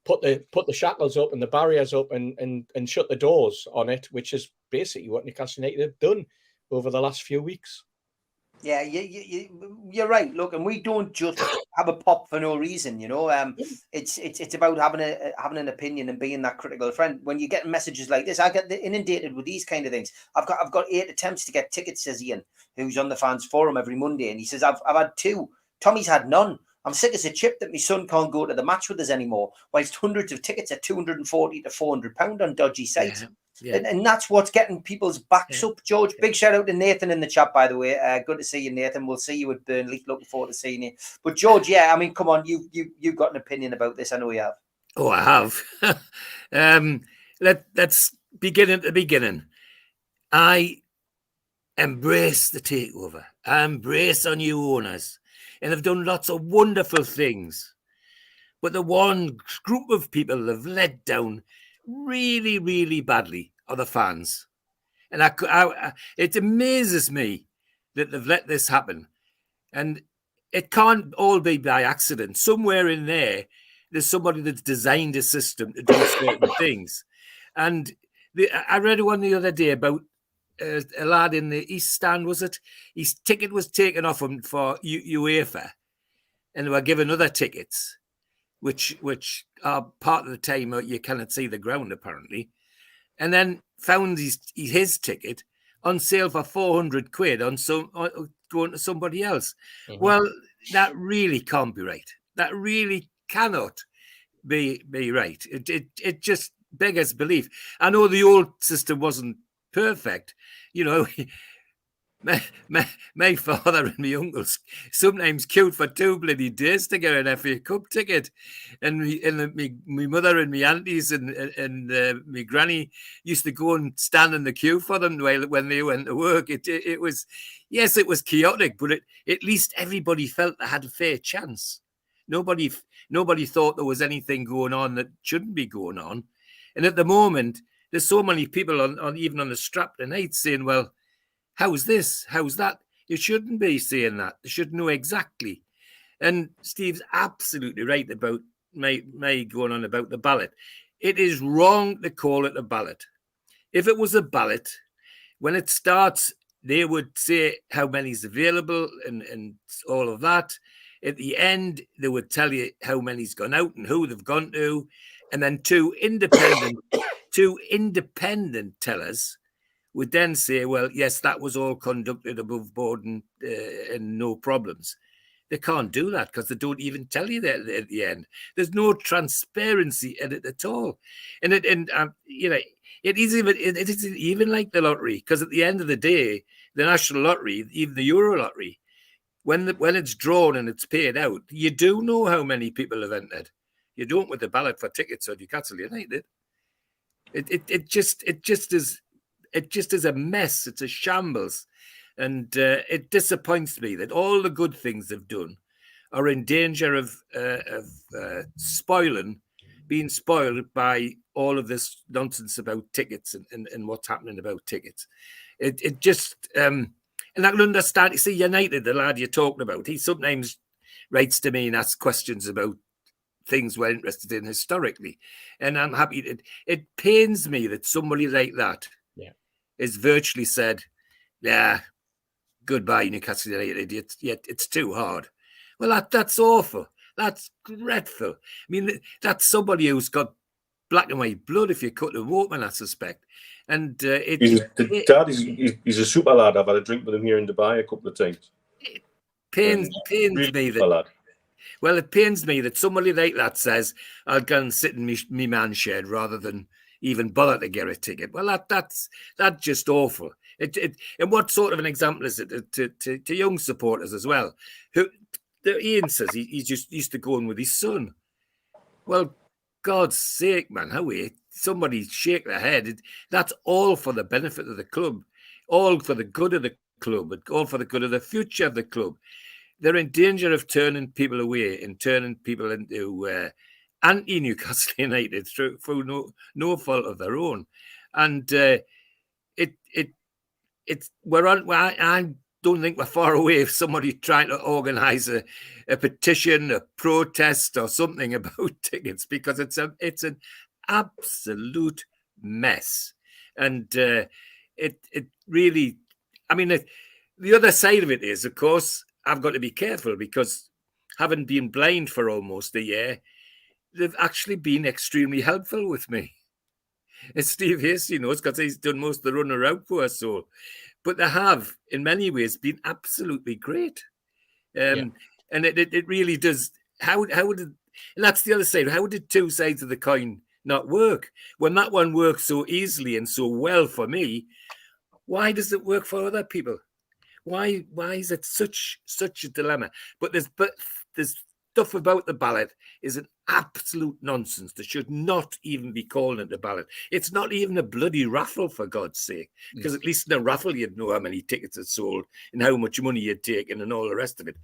put the shackles up and the barriers up and shut the doors on it, which is basically what Newcastle United have done over the last few weeks. Yeah, you're right. Look, and we don't just have a pop for no reason, It's about having an opinion and being that critical friend. When you get messages like this, I get inundated with these kind of things. I've got 8 attempts to get tickets, says Ian, who's on the fans forum every Monday, and he says I've had 2. Tommy's had none. I'm sick as a chip that my son can't go to the match with us anymore, whilst hundreds of tickets are £240 to £400 on dodgy sites. Yeah. And that's what's getting people's backs up, George. Big shout out to Nathan in the chat, by the way. Good to see you, Nathan. We'll see you at Burnley. Looking forward to seeing you. But George, yeah, I mean, come on, you've got an opinion about this. I know you have. Oh, I have. Let's begin at the beginning. I embrace the takeover. I embrace our new owners, and have done lots of wonderful things. But the one group of people have let down really, really badly are the fans. And it amazes me that they've let this happen. And it can't all be by accident. Somewhere in there's somebody that's designed a system to do certain things. And I read one the other day about a lad in the East Stand, was it? His ticket was taken off him for UEFA, and they were given other tickets, which are part of the time you cannot see the ground, apparently, and then found his ticket on sale for £400 on going to somebody else. Mm-hmm. Well, that really can't be right. That really cannot be right. It just beggars belief. I know the old system wasn't perfect, My father and my uncles sometimes queued for 2 bloody days to get an FA Cup ticket, and my mother and my aunties and my granny used to go and stand in the queue for them when they went to work. It was chaotic, but at least everybody felt they had a fair chance. Nobody thought there was anything going on that shouldn't be going on, and at the moment there's so many people on even on the strap tonight saying, well, how's this? How's that? You shouldn't be saying that. You should know exactly. And Steve's absolutely right about my going on about the ballot. It is wrong to call it a ballot. If it was a ballot, when it starts, they would say how many's available and all of that. At the end, they would tell you how many's gone out and who they've gone to. And then two independent tellers would then say, well, yes, that was all conducted above board and no problems. They can't do that because they don't even tell you that at the end. There's no transparency in it at all, and it isn't even like the lottery, because at the end of the day, the national lottery, even the Euro lottery, when it's drawn and it's paid out, you do know how many people have entered. You don't with the ballot for tickets on Newcastle United. It just is a mess. It's a shambles. And it disappoints me that all the good things they've done are in danger of being spoiled by all of this nonsense about tickets and what's happening about tickets. It just, and I can understand, you see, United, the lad you're talking about, he sometimes writes to me and asks questions about things we're interested in historically. And I'm happy. It pains me that somebody like that is virtually said, yeah, goodbye, Newcastle United. It's too hard. Well, that's awful. That's dreadful. I mean, that's somebody who's got black and white blood if you cut them open, I suspect. And he's a super lad. I've had a drink with him here in Dubai a couple of times. It pains really me that. Lad. Well, it pains me that somebody like that says, I'll go and sit in me man shed rather than even bother to get a ticket. Well, that's just awful. And what sort of an example is it to young supporters as well? Ian says he just used to go in with his son. Well, God's sake, man, somebody shake their head. That's all for the benefit of the club, all for the good of the club, all for the good of the future of the club. They're in danger of turning people away and turning people into anti-Newcastle United through no fault of their own. And I don't think we're far away from somebody trying to organise a petition, a protest, or something about tickets, because it's an absolute mess. And it really, I mean, the other side of it is, of course, I've got to be careful, because having been blind for almost a year, they've actually been extremely helpful with me. And Steve Hasty knows, because he's done most of the runner out for us all. But they have, in many ways, been absolutely great. And it really does. How did, and that's the other side. How did two sides of the coin not work? When that one works so easily and so well for me, why does it work for other people? Why is it such a dilemma? But there's stuff about the ballot is an absolute nonsense. There should not even be called into ballot. It's not even a bloody raffle, for God's sake, because at least in a raffle you'd know how many tickets are sold and how much money you'd taken and all the rest of it.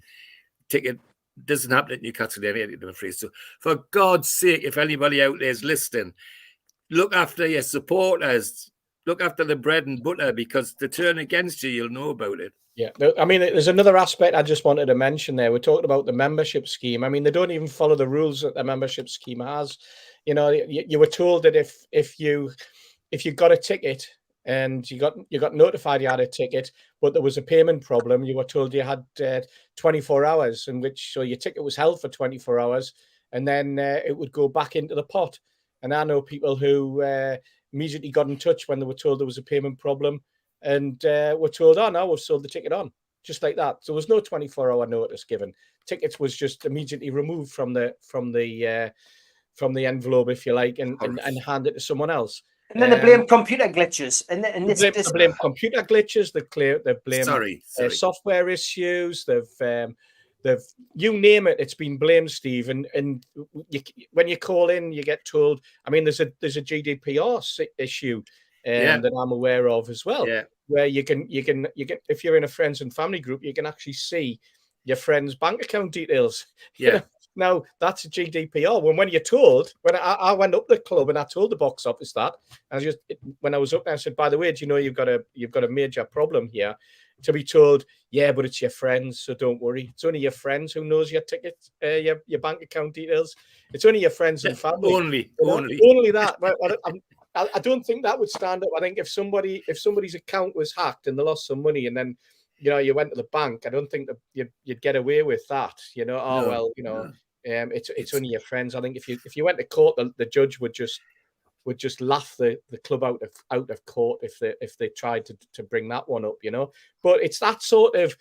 Ticket doesn't happen at Newcastle United, I'm afraid. So for God's sake, if anybody out there is listening, look after your supporters, look after the bread and butter, because to turn against you, you'll know about it. Yeah, I mean, there's another aspect I just wanted to mention there. We're talking about the membership scheme. I mean, they don't even follow the rules that the membership scheme has. You know, you were told that if you got a ticket and you got notified you had a ticket, but there was a payment problem, you were told you had 24 hours, so your ticket was held for 24 hours, and then it would go back into the pot. And I know people who immediately got in touch when they were told there was a payment problem, and we're told, oh, no, we've sold the ticket on, just like that. So there was no 24-hour notice given. Tickets was just immediately removed from the envelope, if you like, and handed to someone else. And then they blame computer glitches. And they blame computer glitches. They blame software issues. They've you name it, it's been blamed, Steve. And when you call in, you get told. I mean, there's a GDPR issue that I'm aware of as well, where you can if you're in a friends and family group, you can actually see your friend's bank account details. Yeah. Now that's a GDPR. When you're told, when I went up the club and I told the box office that, when I was up there, I said, by the way, do you know you've got a major problem here? To be told, yeah, but it's your friends, so don't worry. It's only your friends who knows your ticket, your bank account details. It's only your friends and family. Only that. I don't think that would stand up. I think if somebody's account was hacked and they lost some money, and then you went to the bank, I don't think that you'd get away with that. It's only your friends. I think if you went to court, the judge would just laugh the club out of court if they tried to bring that one up. But it's that sort of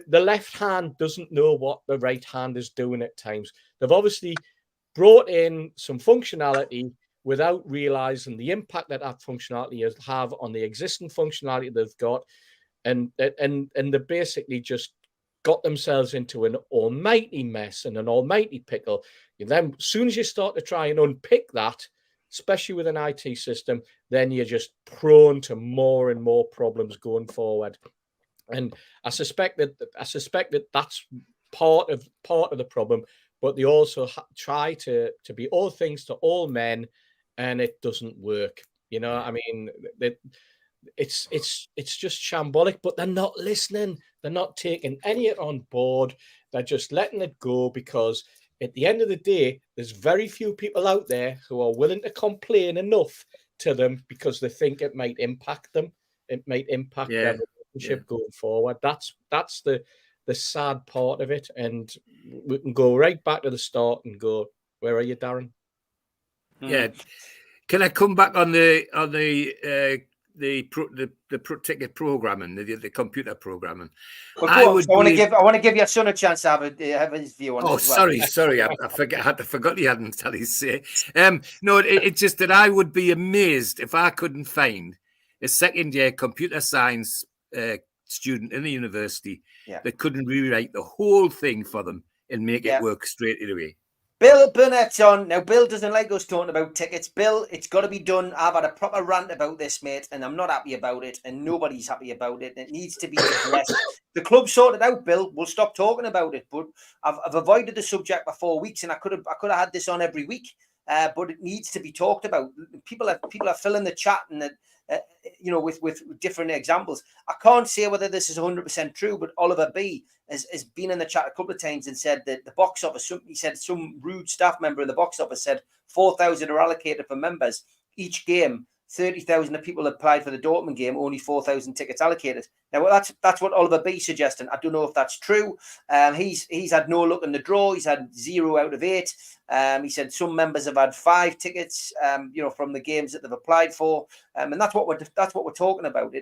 the left hand doesn't know what the right hand is doing at times. They've obviously brought in some functionality without realizing the impact that functionality has have on the existing functionality they've got, and they basically just got themselves into an almighty mess and an almighty pickle. And then as soon as you start to try and unpick that, especially with an IT system, then you're just prone to more and more problems going forward. And I suspect that that's part of the problem. But they also try to be all things to all men, and it doesn't work. You know, I mean, it's just shambolic. But they're not listening. They're not taking any of it on board. They're just letting it go, because at the end of the day, there's very few people out there who are willing to complain enough to them because they think it might impact them. It might impact their relationship going forward. That's the sad part of it. And we can go right back to the start and go, where are you, Darren? Yeah. Can I come back on the ticket programming, the computer programming? I want to give your son a chance to have his view on it. Oh, as well. sorry, I forgot you hadn't tell his say. No, it's just that I would be amazed if I couldn't find a second-year computer science student in the university that couldn't rewrite the whole thing for them and make it work straight away. Bill Burnett's on. Now, Bill doesn't like us talking about tickets. Bill, it's got to be done. I've had a proper rant about this, mate, and I'm not happy about it, and nobody's happy about it. It needs to be addressed. The club sorted out, Bill. We'll stop talking about it, but I've avoided the subject for 4 weeks, and I could have had this on every week, but it needs to be talked about. People are filling the chat and with different examples. I can't say whether this is 100% true, but Oliver B has been in the chat a couple of times and said that the box office, he said some rude staff member in the box office said 4,000 are allocated for members. Each game, 30,000 of people applied for the Dortmund game, only 4,000 tickets allocated. Now, that's what Oliver B suggesting. I don't know if that's true. He's had no luck in the draw. He's had 0 out of 8. He said some members have had 5 tickets, from the games that they've applied for, and that's what we're talking about.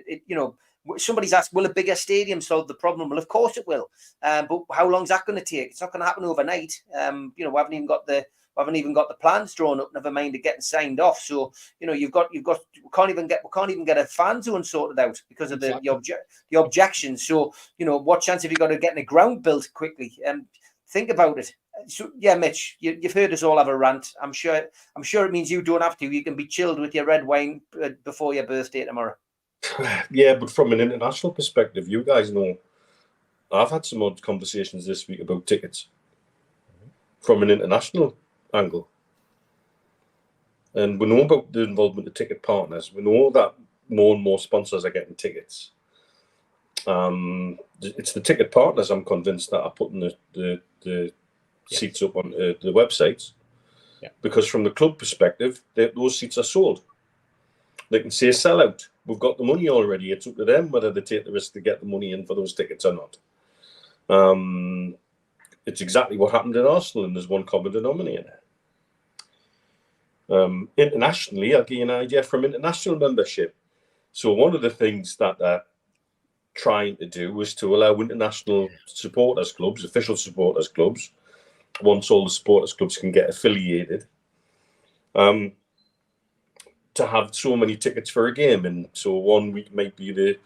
Somebody's asked, will a bigger stadium solve the problem? Well, of course it will, but how long is that going to take? It's not going to happen overnight. We haven't even got the plans drawn up, never mind it getting signed off. So we can't even get a fan zone sorted out because of the objections. So what chance have you got of getting a ground built quickly? Think about it. So yeah, Mitch, you've heard us all have a rant. I'm sure it means you don't have to. You can be chilled with your red wine before your birthday tomorrow. Yeah, but from an international perspective, you guys know I've had some odd conversations this week about tickets from an international angle. And we know about the involvement of ticket partners. We know that more and more sponsors are getting tickets. It's the ticket partners, I'm convinced, that are putting the seats up on the websites. Yeah. Because from the club perspective, those seats are sold. They can say sell out. We've got the money already. It's up to them whether they take the risk to get the money in for those tickets or not. It's exactly what happened in Arsenal, and there's one common denominator. Internationally, I'll give you an idea from international membership. So one of the things that they're trying to do is to allow international supporters clubs, official supporters clubs, once all the supporters clubs can get affiliated, to have so many tickets for a game. And so 1 week might be the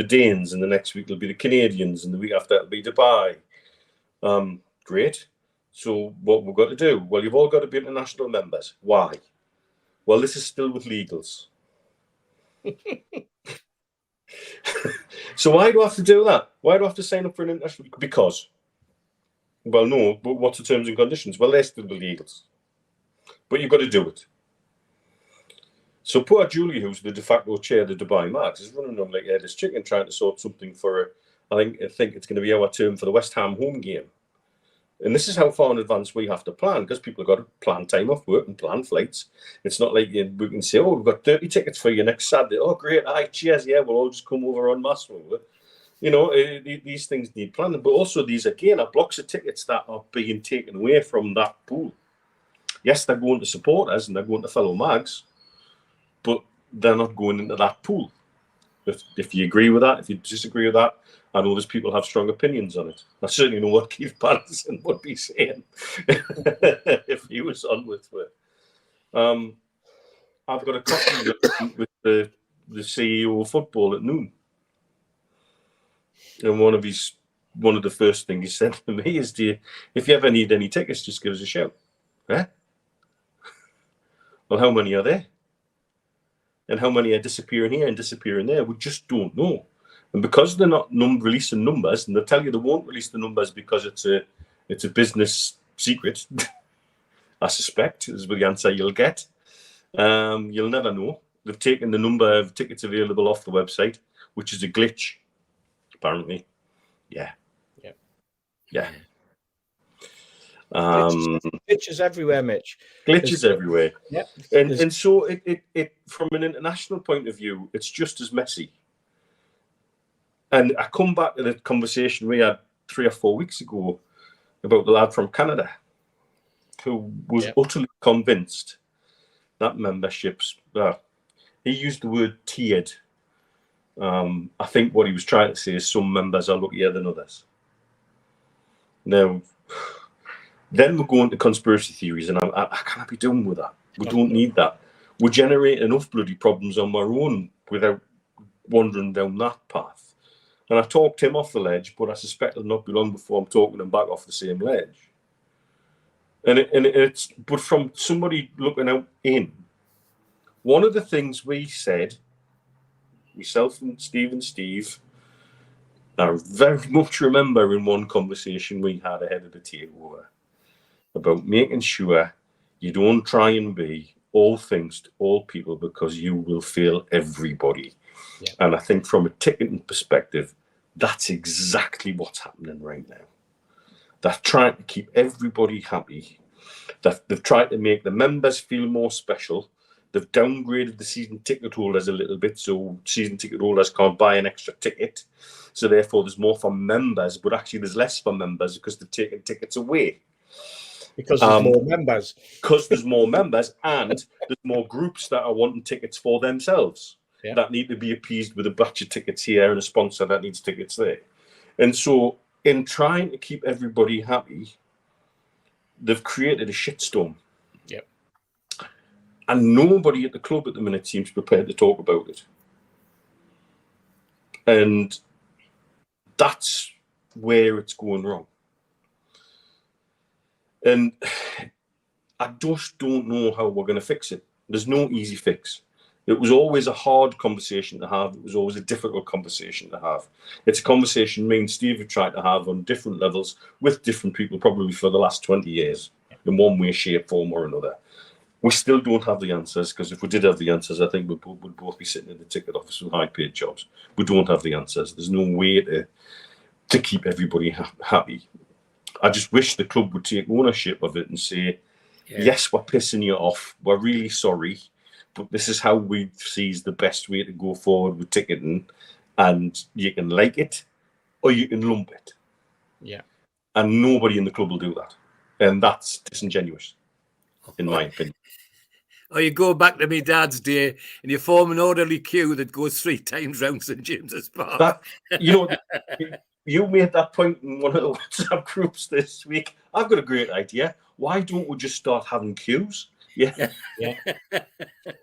Danes, and the next week it'll be the Canadians, and the week after it'll be Dubai. Great. So what we've got to do? Well, you've all got to be international members. Why? Well, this is still with legals. So why do I have to do that? Why do I have to sign up for an international? Because. Well, no, but what's the terms and conditions? Well, they're still the legals. But you've got to do it. So poor Julie, who's the de facto chair of the Dubai Mags, is running on like headless chicken, trying to sort something for, I think it's going to be our term for the West Ham home game. And this is how far in advance we have to plan, because people have got to plan time off work and plan flights. It's not like we can say, oh, we've got 30 tickets for you next Saturday. Oh, great. Aye, cheers. Yeah, we'll all just come over en masse. These things need planning. But also these, again, are blocks of tickets that are being taken away from that pool. Yes, they're going to supporters and they're going to fellow Mags, but they're not going into that pool. If you agree with that, if you disagree with that, I know there's people have strong opinions on it. I certainly know what Keith Patterson would be saying if he was on with it. I've got a coffee with the CEO of football at noon, and one of the first things he said to me is, if you ever need any tickets, just give us a shout. Eh? Well, how many are there? And how many are disappearing here and disappearing there? We just don't know. And because they're not releasing numbers, and they'll tell you they won't release the numbers because it's a business secret, I suspect, is the answer you'll get. You'll never know. They've taken the number of tickets available off the website, which is a glitch, apparently. Yeah. Glitches everywhere, Mitch. Glitches everywhere. Yep. And so it from an international point of view, it's just as messy. And I come back to the conversation we had 3 or 4 weeks ago about the lad from Canada who was utterly convinced that memberships, he used the word tiered. I think what he was trying to say is some members are luckier than others. Now, then we're going to conspiracy theories, and I can't be doing with that. We don't need that. We generate enough bloody problems on our own without wandering down that path. And I talked him off the ledge, but I suspect it'll not be long before I'm talking him back off the same ledge. But from somebody looking out in, one of the things we said, myself and Steve, I very much remember in one conversation we had ahead of the takeover about making sure you don't try and be all things to all people, because you will fail everybody. Yeah. And I think from a ticketing perspective, that's exactly what's happening right now. They're trying to keep everybody happy. They've tried to make the members feel more special. They've downgraded the season ticket holders a little bit, so season ticket holders can't buy an extra ticket. So therefore, there's more for members, but actually there's less for members because they're taking tickets away. Because there's more members. Because there's more members, and there's more groups that are wanting tickets for themselves that need to be appeased with a batch of tickets here and a sponsor that needs tickets there. And so in trying to keep everybody happy, they've created a shitstorm. Yep. And nobody at the club at the minute seems prepared to talk about it. And that's where it's going wrong. And I just don't know how we're going to fix it. There's no easy fix. It was always a hard conversation to have. It was always a difficult conversation to have. It's a conversation me and Steve have tried to have on different levels with different people probably for the last 20 years in one way, shape, form or another. We still don't have the answers, because if we did have the answers, I think we'd both be sitting in the ticket office with high-paid jobs. We don't have the answers. There's no way to keep everybody happy. I just wish the club would take ownership of it and say, yes, we're pissing you off. We're really sorry. But this is how we see is the best way to go forward with ticketing. And you can like it or you can lump it. Yeah. And nobody in the club will do that. And that's disingenuous, in my opinion. Or you go back to my dad's day and you form an orderly queue that goes 3 times round St James's Park. You made that point in one of the WhatsApp groups this week. I've got a great idea. Why don't we just start having queues? Yeah.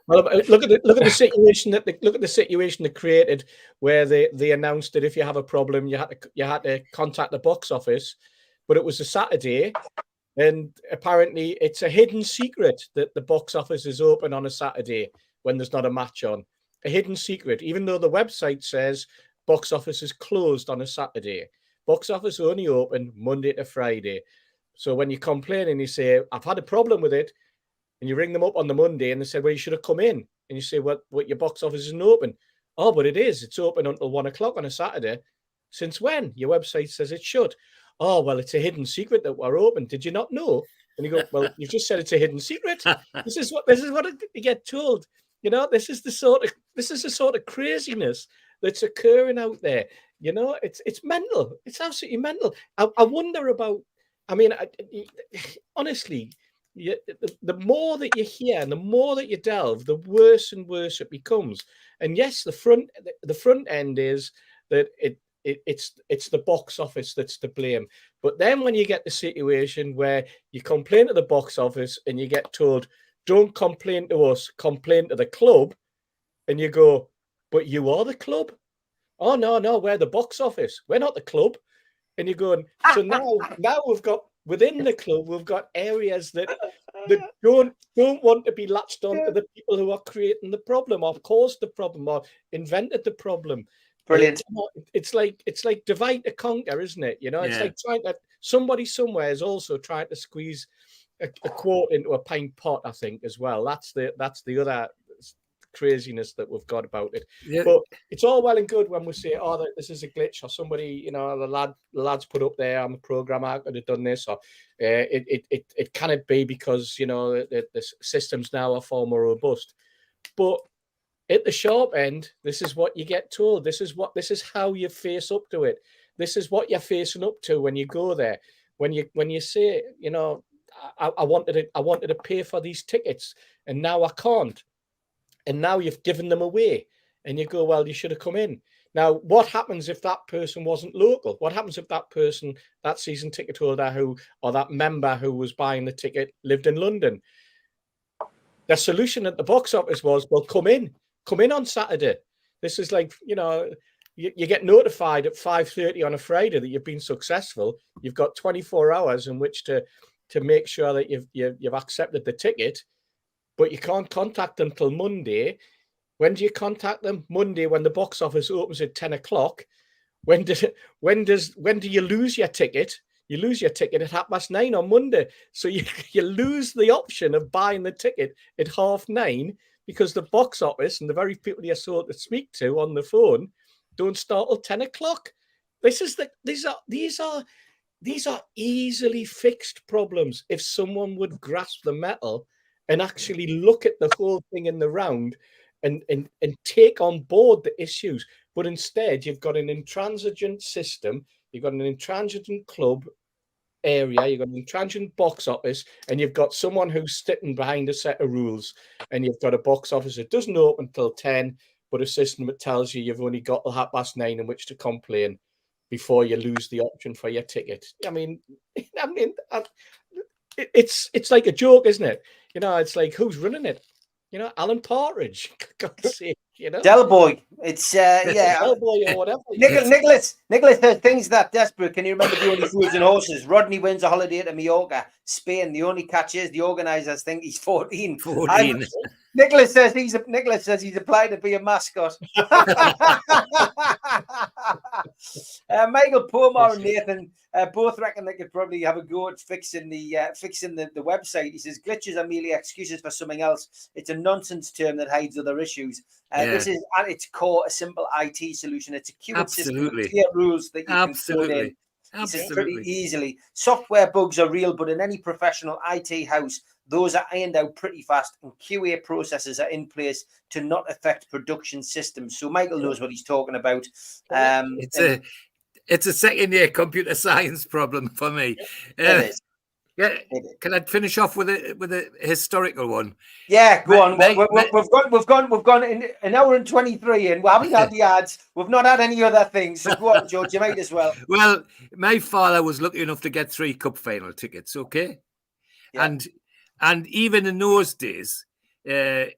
Well, look at the situation they created, where they announced that if you have a problem, you had to contact the box office, but it was a Saturday, and apparently it's a hidden secret that the box office is open on a Saturday when there's not a match on. A hidden secret, even though the website says box office is closed on a Saturday. Box office only open Monday to Friday. So when you complain and you say, I've had a problem with it, and you ring them up on the Monday and they say, well, you should have come in. And you say, what your box office isn't open. Oh, but it is. It's open until 1 o'clock on a Saturday. Since when? Your website says it should. Oh, well, it's a hidden secret that we're open. Did you not know? And you go, well, you've just said it's a hidden secret. This is what you get told. You know, this is the sort of craziness that's occurring out there. You know, it's mental. It's absolutely mental. I wonder about, honestly, the more that you hear and the more that you delve, the worse and worse it becomes. And yes, the front end is that it's the box office that's to blame. But then when you get the situation where you complain to the box office and you get told, don't complain to us, complain to the club, and you go, but you are the club. Oh no, we're the box office. We're not the club. And you're going, so now we've got within the club, we've got areas that don't want to be latched on to the people who are creating the problem or caused the problem or invented the problem. Brilliant. It's like divide to conquer, isn't it? It's like trying to somebody somewhere is also trying to squeeze a quart into a pint pot, I think, as well. That's the other craziness that we've got about it. Yeah. But it's all well and good when we say, oh, this is a glitch, or somebody, the lads put up there, I'm a programmer, I could have done this, or it cannot be because the systems now are far more robust. But at the sharp end, this is what you get told. This is how you face up to it. This is what you're facing up to when you go there. When you say, I wanted to pay for these tickets and now I can't. And now you've given them away. And you go, well, you should have come in. Now, what happens if that person wasn't local? What happens if that person, that season ticket holder or that member who was buying the ticket lived in London? The solution at the box office was, well, come in on Saturday. This is like, you get notified at 5:30 on a Friday that you've been successful. You've got 24 hours in which to make sure that you've accepted the ticket. But you can't contact them till Monday. When do you contact them? Monday, when the box office opens at 10 o'clock. When do you lose your ticket? You lose your ticket at 9:30 on Monday. So you lose the option of buying the ticket at 9:30 because the box office and the very people you're sort to speak to on the phone don't start till 10 o'clock. These are easily fixed problems if someone would grasp the metal and actually look at the whole thing in the round and take on board the issues. But instead, you've got an intransigent system, you've got an intransigent club area, you've got an intransigent box office, and you've got someone who's sitting behind a set of rules, and you've got a box office that doesn't open till 10, but a system that tells you you've only got till 9:30 in which to complain before you lose the option for your ticket. It's like a joke, isn't it? It's like, who's running it? Alan Partridge, for God's sake, Del Boy. It's Del Boy or whatever. Nicholas has things that desperate. Can you remember The Only Fools and Horses? Rodney wins a holiday to Mallorca, Spain. The only catch is the organisers think he's 14. Nicholas says he's applied to be a mascot. Michael Pomar and Nathan both reckon they could probably have a go at fixing the website. He says glitches are merely excuses for something else. It's a nonsense term that hides other issues. This is at its core a simple IT solution. It's a queued system with clear rules that you can code in. Pretty easily. Software bugs are real, but in any professional IT house, those are ironed out pretty fast, and QA processes are in place to not affect production systems. So Michael knows what he's talking about. It's a second-year computer science problem for me. It is. Yeah, can I finish off with a historical one? Yeah, go on. We've gone in an hour and 23, and we haven't had the ads. We've not had any other things. So go on, George. You might as well. Well, my father was lucky enough to get 3 cup final tickets. Okay, yeah. And even in those days, they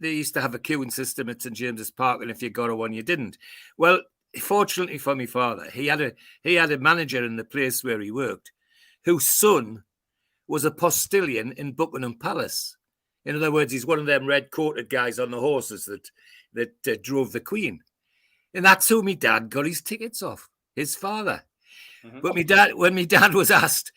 used to have a queuing system at St James's Park, and if you got a one, you didn't. Well, fortunately for my father, he had a manager in the place where he worked, whose son was a postilion in Buckingham Palace. In other words, he's one of them red-coated guys on the horses that drove the Queen. And that's who my dad got his tickets off, his father. Mm-hmm. But when my dad was asked,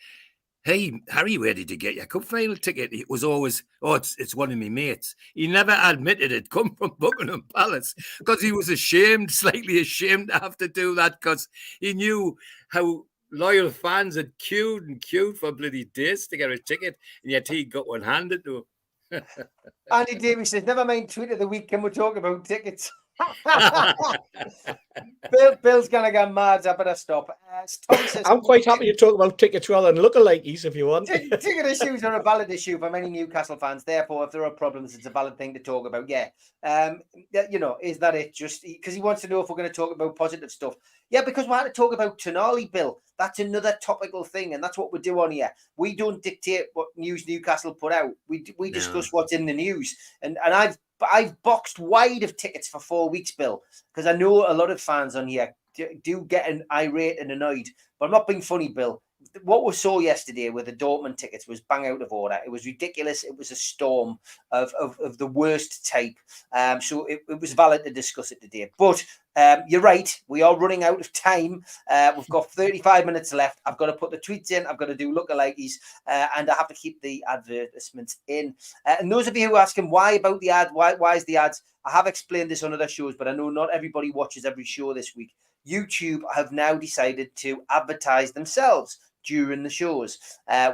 hey, Harry, where did you get your cup final ticket? It was always, it's one of my mates. He never admitted it come from Buckingham Palace because he was slightly ashamed to have to do that because he knew how loyal fans had queued for bloody days to get a ticket, and yet he got one handed to him. Andy Davies says, never mind tweet of the week, can we talk about tickets? Bill's gonna get mad. I better stop. Tom says, I'm quite happy to talk about tickets rather than lookalikes if you want. ticket issues are a valid issue for many Newcastle fans. Therefore, if there are problems, it's a valid thing to talk about. Yeah. You know, is that it? Just because he wants to know if we're going to talk about positive stuff. Yeah, because we had to talk about Tonali, Bill. That's another topical thing, and that's what we do on here. We don't dictate what news Newcastle put out. We discuss what's in the news, and I've boxed wide of tickets for 4 weeks, Bill, because I know a lot of fans on here do get an irate and annoyed. But I'm not being funny, Bill. What we saw yesterday with the Dortmund tickets was bang out of order. It was ridiculous. It was a storm of the worst type. So it was valid to discuss it today. But you're right. We are running out of time. We've got 35 minutes left. I've got to put the tweets in. I've got to do lookalikes. And I have to keep the advertisements in. And those of you who are asking why about the ad, why is the ads? I have explained this on other shows, but I know not everybody watches every show this week. YouTube have now decided to advertise themselves during the shows.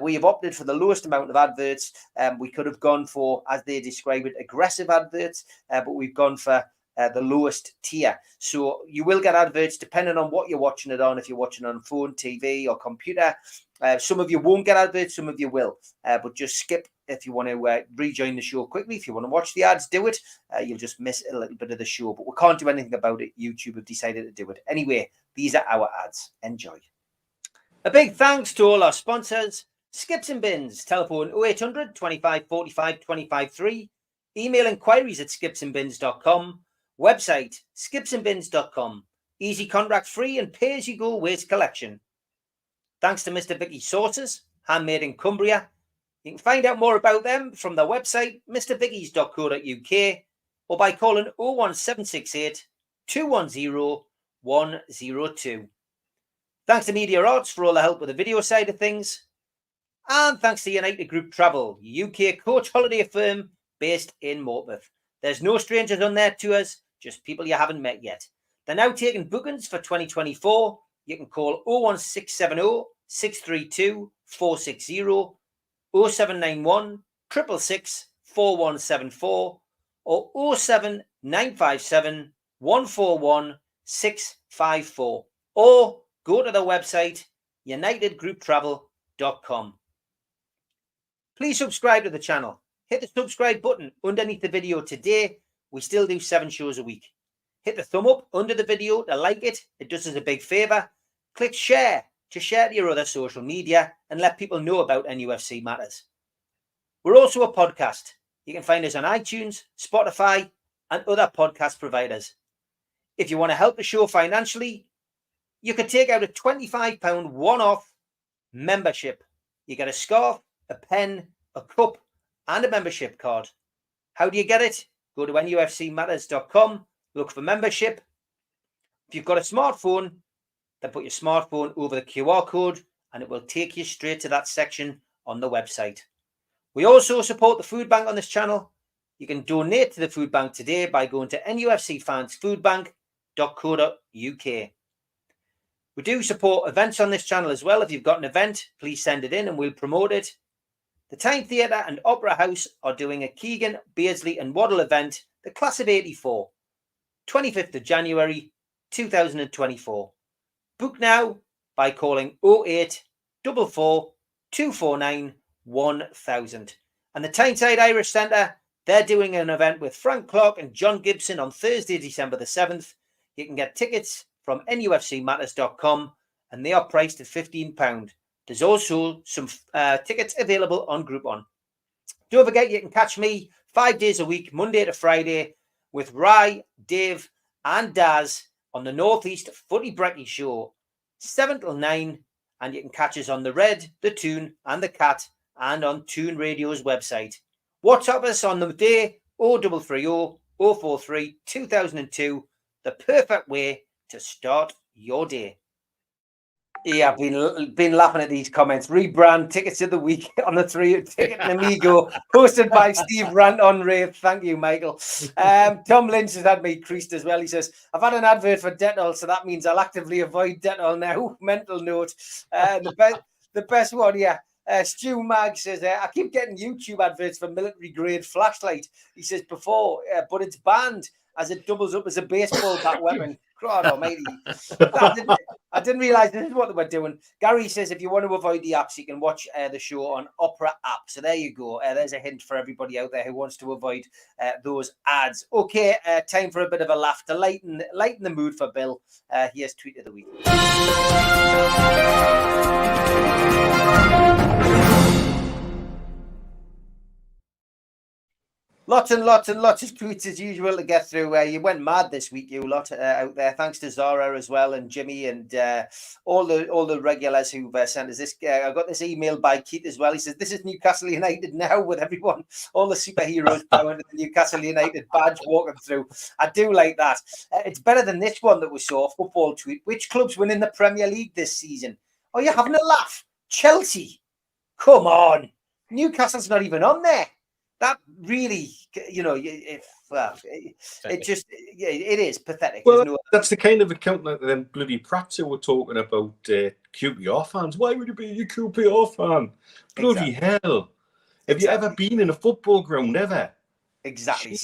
We have opted for the lowest amount of adverts. We could have gone for, as they describe it, aggressive adverts, but we've gone for the lowest tier. So you will get adverts depending on what you're watching it on. If you're watching on phone, TV or computer, some of you won't get adverts, some of you will, but just skip if you want to rejoin the show quickly. If you want to watch the ads, do it. You'll just miss a little bit of the show, but we can't do anything about it. YouTube have decided to do it. Anyway, these are our ads. Enjoy. A big thanks to all our sponsors. Skips and Bins, telephone 0800 25 45 25 3. Email inquiries at skipsandbins.com. Website skipsandbins.com. Easy contract free and pay as you go waste collection. Thanks to Mr. Vicky Sauces, handmade in Cumbria. You can find out more about them from their website, mrvickies.co.uk, or by calling 01768 210 102. Thanks to Media Arts for all the help with the video side of things. And thanks to United Group Travel, UK coach holiday firm based in Morpeth. There's no strangers on their tours, just people you haven't met yet. They're now taking bookings for 2024. You can call 01670 632 460, 0791 666 4174, or 07957 141 654, or go to the website unitedgrouptravel.com. Please subscribe to the channel. Hit the subscribe button underneath the video today. We still do 7 shows a week. Hit the thumb up under the video to like it. It does us a big favour. Click share to share to your other social media and let people know about NUFC matters. We're also a podcast. You can find us on iTunes, Spotify, and other podcast providers. If you want to help the show financially, you can take out a £25 one-off membership. You get a scarf, a pen, a cup, and a membership card. How do you get it? Go to nufcmatters.com, look for membership. If you've got a smartphone, then put your smartphone over the QR code and it will take you straight to that section on the website. We also support the food bank on this channel. You can donate to the food bank today by going to nufcfansfoodbank.co.uk. We do support events on this channel as well. If you've got an event, please send it in and we'll promote it. The Tyne Theatre and Opera House are doing a Keegan, Beardsley and Waddle event, the Class of 84, 25th of January 2024. Book now by calling 0844 249 1000. And the Tyneside Irish Centre, they're doing an event with Frank Clark and John Gibson on Thursday, December the 7th. You can get tickets from nufcmatters.com and they are priced at £15. There's also some tickets available on Groupon. Don't forget, you can catch me 5 days a week, Monday to Friday, with Rye, Dave, and Daz on the Northeast Footy Brekkie Show, 7 till 9. And you can catch us on the Red, the Toon, and the Cat, and on Toon Radio's website. WhatsApp us on the day 0330 043 2002, the perfect way to start your day. Yeah, I've been laughing at these comments. Rebrand tickets of the week on the 3 Ticket and Amigo, hosted by Steve Rant on Wraith. Thank you, Michael. Tom Lynch has had me creased as well. He says, I've had an advert for Dettol, so that means I'll actively avoid Dettol now. Mental note. The best one, yeah. Stu Mag says, I keep getting YouTube adverts for military grade flashlight. He says before, but it's banned. as it doubles up as a baseball bat weapon. God almighty. I didn't realise this is what they were doing. Gary says if you want to avoid the apps, you can watch the show on Opera app. So there you go. There's a hint for everybody out there who wants to avoid those ads. Okay, time for a bit of a laugh to lighten the mood for Bill. Here's Tweet of the Week. Lots and lots and lots of tweets as usual to get through. You went mad this week, you lot out there. Thanks to Zara as well, and Jimmy, and all the regulars who've sent us this. I got this email by Keith as well. He says, "This is Newcastle United now," with everyone, all the superheroes bowing to the Newcastle United badge walking through. I do like that. It's better than this one that we saw. Football tweet: which clubs win in the Premier League this season? Oh, you're having a laugh. Chelsea. Come on. Newcastle's not even on there. That really, it is pathetic. Well, that's the kind of account that them bloody prats who were talking about QPR fans. Why would you be a QPR fan? Bloody hell. Have you ever been in a football ground, ever? Exactly.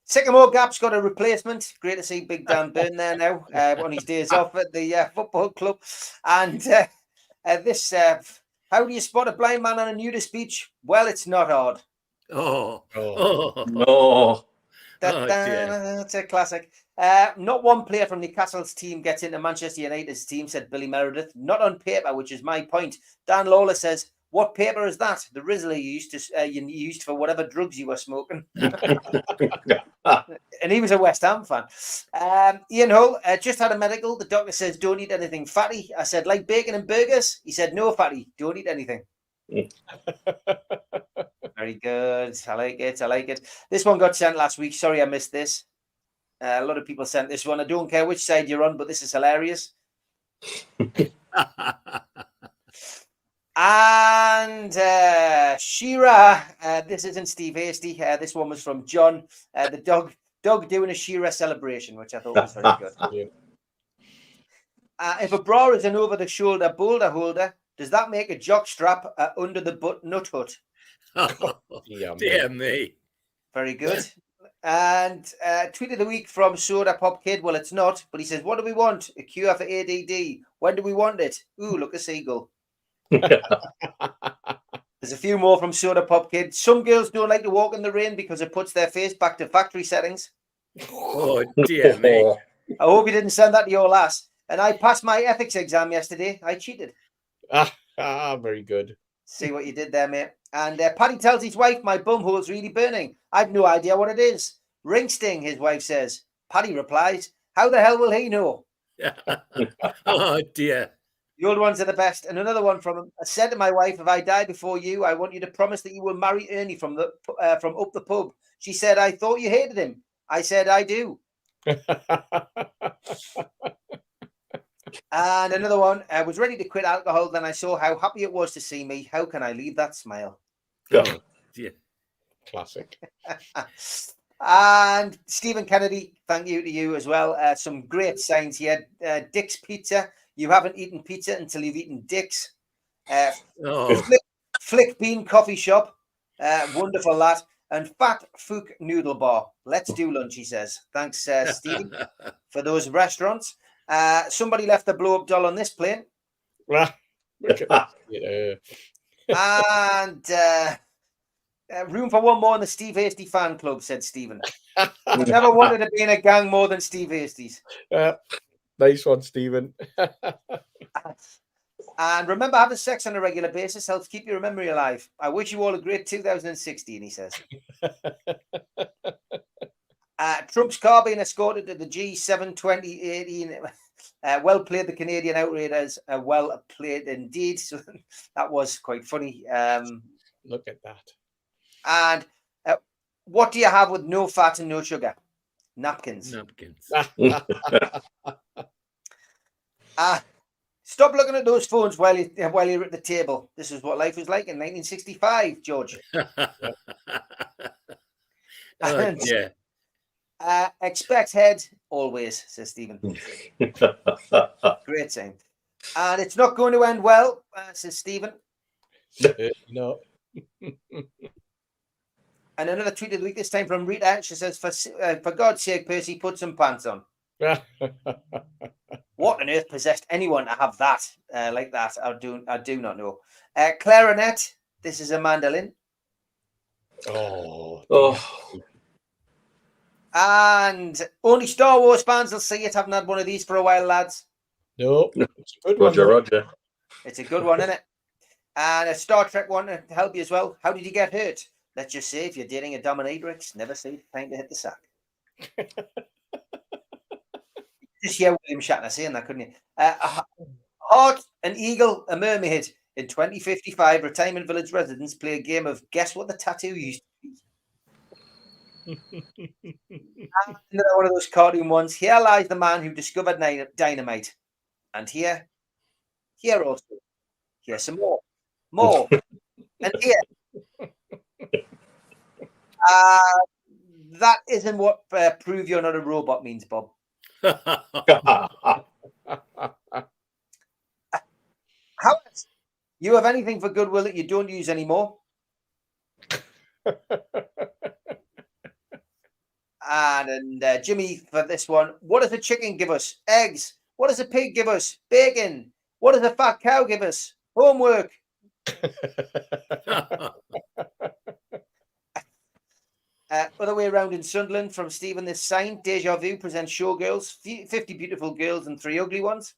Sycamore Gap's got a replacement. Great to see Big Dan Byrne there now on his days off at the football club. And this, how do you spot a blind man on a nudist beach? Well, it's not hard. No. That's a classic. Not one player from Newcastle's team gets into Manchester United's team, said Billy Meredith. Not on paper, which is my point. Dan Lawler says, "What paper is that? The Rizzler you used for whatever drugs you were smoking." And he was a West Ham fan. Ian Hull just had a medical. The doctor says, "Don't eat anything fatty." I said, "Like bacon and burgers?" He said, "No fatty. Don't eat anything." Very good. I like it. This one got sent last week. Sorry I missed this. A lot of people sent this one. I don't care which side you're on, but this is hilarious. And Shearer, this isn't Steve Hasty. This one was from John. The dog doing a Shearer celebration, which I thought was very good. If a bra is an over-the-shoulder boulder holder, does that make a jock strap under the butt nut hut? Dear me. Very good. And tweet of the week from Soda Pop Kid. Well, it's not, but he says, "What do we want? A cure for ADD. When do we want it? Ooh, look, a seagull." There's a few more from Soda Pop Kid. Some girls don't like to walk in the rain because it puts their face back to factory settings. Oh, dear me. I hope you didn't send that to your lass. And I passed my ethics exam yesterday. I cheated. Very good. See what you did there, mate. And Paddy tells his wife, "My bum hole's really burning. I've no idea what it is." "Ring sting," his wife says. Paddy replies, "How the hell will he know?" Oh, dear. The old ones are the best. And another one from him. "I said to my wife, if I die before you, I want you to promise that you will marry Ernie from up the pub. She said, I thought you hated him. I said, I do." And another one, "I was ready to quit alcohol. Then I saw how happy it was to see me. How can I leave that smile?" Oh, dear. Classic. And Stephen Kennedy, thank you to you as well. Some great signs here. Dick's Pizza. "You haven't eaten pizza until you've eaten Dick's." Flick Bean Coffee Shop. Wonderful that. And Fat Fook Noodle Bar. "Let's do lunch," he says. Thanks, Stephen, for those restaurants. Somebody left a blow-up doll on this plane. And room for one more in the Steve Hasty fan club, said Stephen. Never wanted to be in a gang more than Steve Hasty's. Nice one, Stephen. And remember, having sex on a regular basis helps keep your memory alive. I wish you all a great 2016, he says. Trump's car being escorted to the G7 2018. Well played, the Canadian Outriders. Well played indeed. So that was quite funny. Look at that. And what do you have with no fat and no sugar? Napkins. Stop looking at those phones while you're at the table. This is what life was like in 1965, George. Yeah. Expect head always, says Stephen. Great saying. And it's not going to end well, says Stephen. No. And another tweet of the week, this time from Rita. She says, for God's sake, Percy, put some pants on. What on earth possessed anyone to have that like that? I do not know. Clarinet, this is a mandolin. Oh, And only Star Wars fans will see it. Haven't had one of these for a while, lads. No, it's a good Roger, one. Roger. It's a good one, isn't it? And a Star Trek one to help you as well. How did you get hurt? Let's just say if you're dating a dominatrix, never say it's time to hit the sack. Just hear William Shatner saying that, couldn't you? A hart, an eagle, a mermaid. In 2055, retirement village residents play a game of guess what the tattoo used to be. Another one of those cartoon ones. Here lies the man who discovered dynamite. And here also. Here's some more. And here. That isn't what prove you're not a robot means, Bob. How you have anything for goodwill that you don't use anymore? And Jimmy for this one. What does a chicken give us? Eggs. What does a pig give us? Bacon. What does a fat cow give us? Homework. Other way around in Sunderland from Stephen, this sign, Deja Vu presents showgirls, 50 beautiful girls and 3 ugly ones.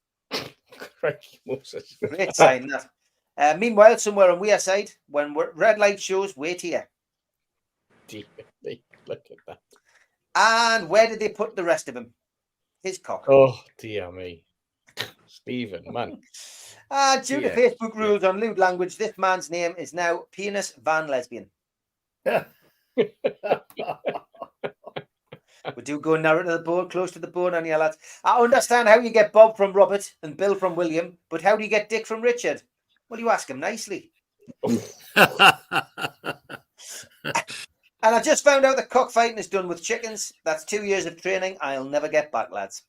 Great sign, that. Meanwhile, somewhere on Wearside, when red light shows, wait here. Look at that. And where did they put the rest of him? His cock. Oh, dear me. Stephen, man. Due to Facebook rules on lewd language, this man's name is now Penis Van Lesbian. We do go narrow to the bone, close to the bone on you lads. I understand how you get Bob from Robert and Bill from William, but how do you get Dick from Richard? Well, you ask him nicely. And I just found out that cockfighting is done with chickens. That's 2 years of training I'll never get back, lads.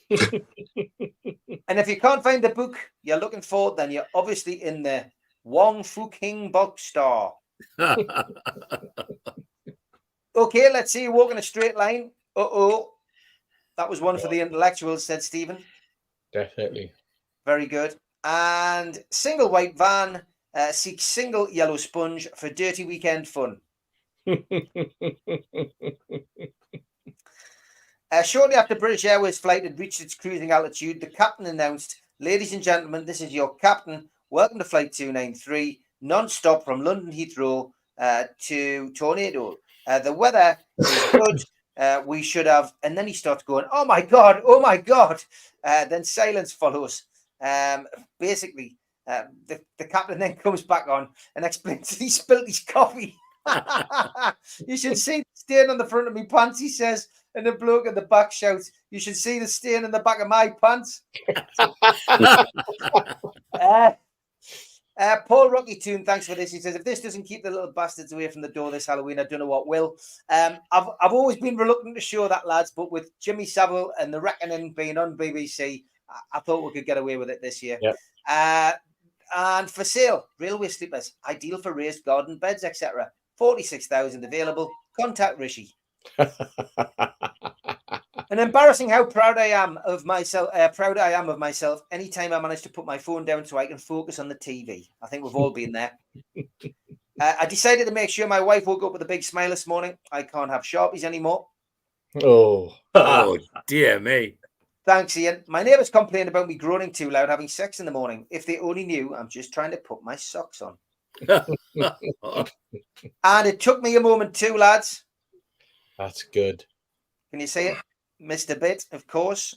And if you can't find the book you're looking for, then you're obviously in the Wong Fu King bookstore. Okay, let's see you walk in a straight line. That was one for the intellectuals, said Stephen. Definitely. Very good. And single white van seeks single yellow sponge for dirty weekend fun. Shortly after British Airways flight had reached its cruising altitude, the captain announced, "Ladies and gentlemen, this is your captain. Welcome to Flight 293, non-stop from London Heathrow to Tornado. The weather is good. We should have..." And then he starts going, "Oh my God, oh my God." Then silence follows. Basically, the captain then comes back on and explains that he spilled his coffee. "You should see the stain on the front of my pants," he says. And the bloke at the back shouts, "You should see the stain in the back of my pants." Paul Rocky Toon, thanks for this. He says, "If this doesn't keep the little bastards away from the door this Halloween, I don't know what will." I've always been reluctant to show that, lads, but with Jimmy Savile and The Reckoning being on BBC, I thought we could get away with it this year. Yep. And for sale, railway sleepers, ideal for raised garden beds, etc. 46,000 available. Contact Rishi. And embarrassing how proud I am of myself. Anytime I manage to put my phone down so I can focus on the TV. I think we've all been there. I decided to make sure my wife woke up with a big smile this morning. I can't have Sharpies anymore. Oh dear me. Thanks, Ian. My neighbours complained about me groaning too loud having sex in the morning. If they only knew, I'm just trying to put my socks on. And it took me a moment too, lads. That's good. Can you say it? Mr. Bit, of course.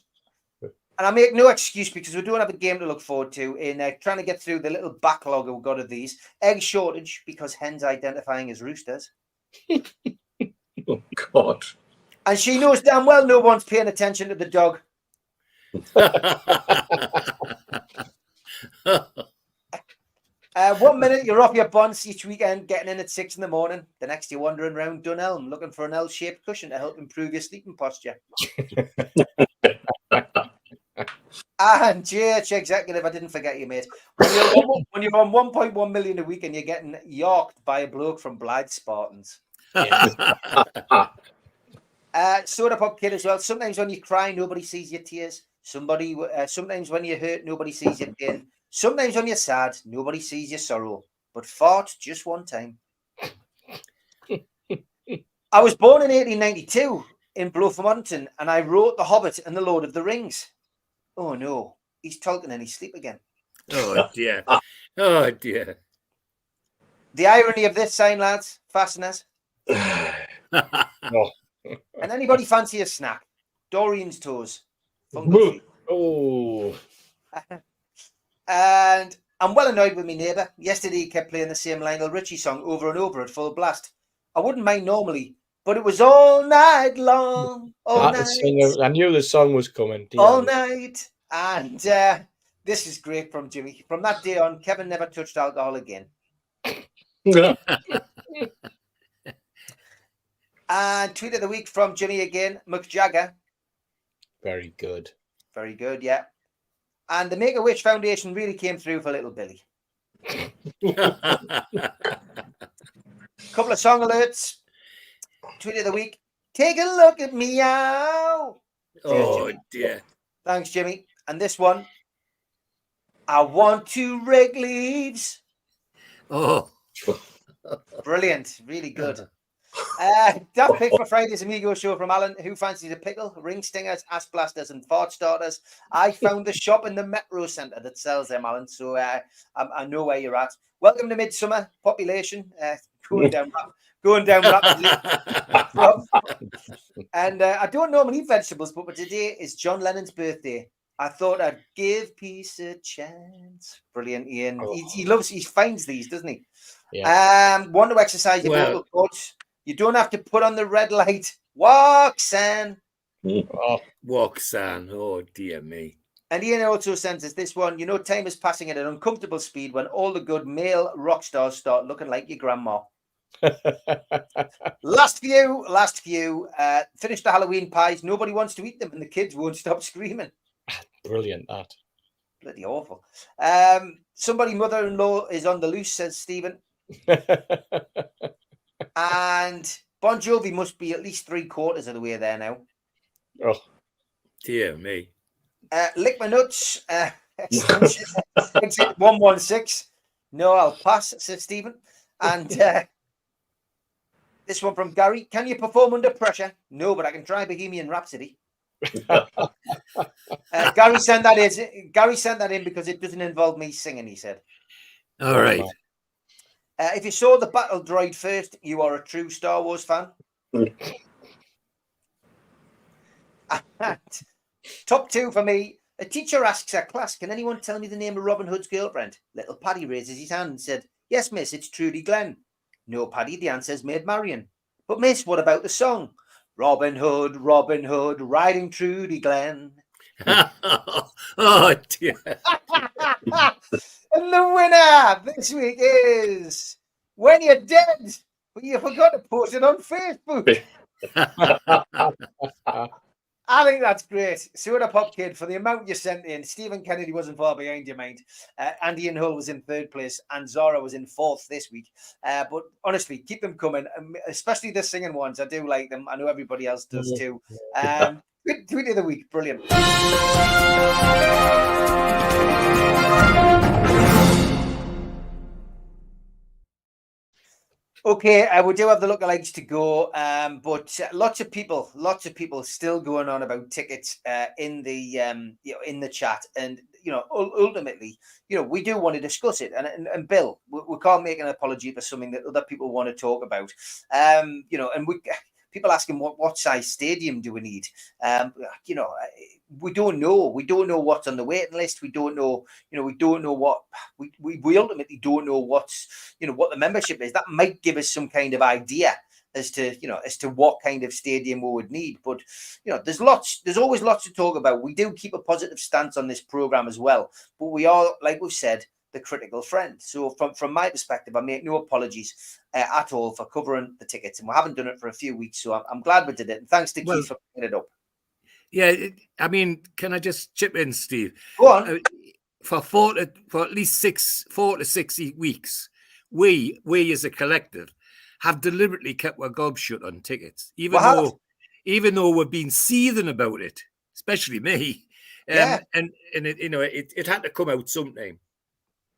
And I make no excuse because we don't have a game to look forward to in trying to get through the little backlog we've got of these. Egg shortage because hens identifying as roosters. Oh, God. And she knows damn well no one's paying attention to the dog. 1 minute you're off your buns each weekend, getting in at 6 a.m. The next you're wandering around Dunelm looking for an L-shaped cushion to help improve your sleeping posture. And GH executive, I didn't forget you, mate. When you're on 1.1 million a week and you're getting yorked by a bloke from Blythe Spartans. Soda Pop Kid as well. Sometimes when you cry, nobody sees your tears. Sometimes when you're hurt, nobody sees your pain. Sometimes when you're sad, nobody sees your sorrow. But fart just one time. I was born in 1892 in Bluffhampton, and I wrote The Hobbit and The Lord of the Rings. Oh no, he's talking in his sleep again. Oh dear. Oh dear. The irony of this sign, lads, fasteners. Oh. And anybody fancy a snack? Dorian's Toes. Oh. And I'm well annoyed with my neighbour. Yesterday he kept playing the same Lionel Richie song over and over at full blast. I wouldn't mind normally, but it was all night long. All night. I knew the song was coming. All night. And this is great from Jimmy. From that day on, Kevin never touched alcohol again. And tweet of the week from Jimmy again, McJagger. Very good. Very good, yeah. And the Make-A-Wish Foundation really came through for little Billy. Couple of song alerts. Tweet of the week. Take a look at me now. Oh dear. Thanks, Jimmy. And this one. I want to rake leaves. Oh. Brilliant. Really good. That pick for Friday's Amigo show from Alan. Who fancies a pickle? Ring stingers, ass blasters, and fart starters. I found the shop in the Metro Centre that sells them, Alan. So I know where you're at. Welcome to midsummer population. Going down rapidly. And I don't normally eat vegetables, but today is John Lennon's birthday. I thought I'd give peace a chance. Brilliant, Ian. Oh. He finds these, doesn't he? Yeah. Want to exercise your vocal cords. You don't have to put on the red light. Walk, San. Walk, San. Oh, dear me. And Ian also sends us this one. You know, time is passing at an uncomfortable speed when all the good male rock stars start looking like your grandma. Last few. Finished the Halloween pies. Nobody wants to eat them, and the kids won't stop screaming. Brilliant, that. Bloody awful. Somebody mother-in-law is on the loose, says Stephen. And Bon Jovi must be at least 3/4 of the way there now. Oh, dear me. Lick my nuts. Exit 116. No, I'll pass, says Stephen. And this one from Gary. Can you perform under pressure? No, but I can try Bohemian Rhapsody. Gary sent that in because it doesn't involve me singing, he said. All right. If you saw the battle droid first, you are a true Star Wars fan. Top 2 for me. A teacher asks her class, can anyone tell me the name of Robin Hood's girlfriend? Little Paddy raises his hand and said, yes, miss, it's Trudy Glenn. No, Paddy, the answer's Maid Marian. But miss, what about the song? Robin Hood, riding Trudy Glen. Oh, dear. And the winner this week is When You're Dead, but you forgot to post it on Facebook. I think that's great. Soda Pop Kid, for the amount you sent in, Stephen Kennedy wasn't far behind your mind. Andy and Hull was in 3rd place, and Zara was in 4th this week. But honestly, keep them coming, especially the singing ones. I do like them. I know everybody else does too. Good tweet of the week. Brilliant. Okay, we do have the lookalikes to go, but lots of people still going on about tickets in the in the chat, and ultimately, we do want to discuss it, and Bill, we can't make an apology for something that other people want to talk about, and people asking what size stadium do we need, we don't know. We don't know what's on the waiting list. We don't know, we don't know what we ultimately don't know what's, what the membership is. That might give us some kind of idea as to what kind of stadium we would need. But, there's always lots to talk about. We do keep a positive stance on this program as well. But we are, like we've said, the critical friend. So from my perspective, I make no apologies at all for covering the tickets. And we haven't done it for a few weeks. So I'm glad we did it. And thanks to Keith for picking it up. Yeah, can I just chip in, Steve? Go on. For at least 4 to 6 weeks, we as a collective have deliberately kept our gob shut on tickets, Well, even though we've been seething about it, especially me. Yeah. And it, it had to come out sometime.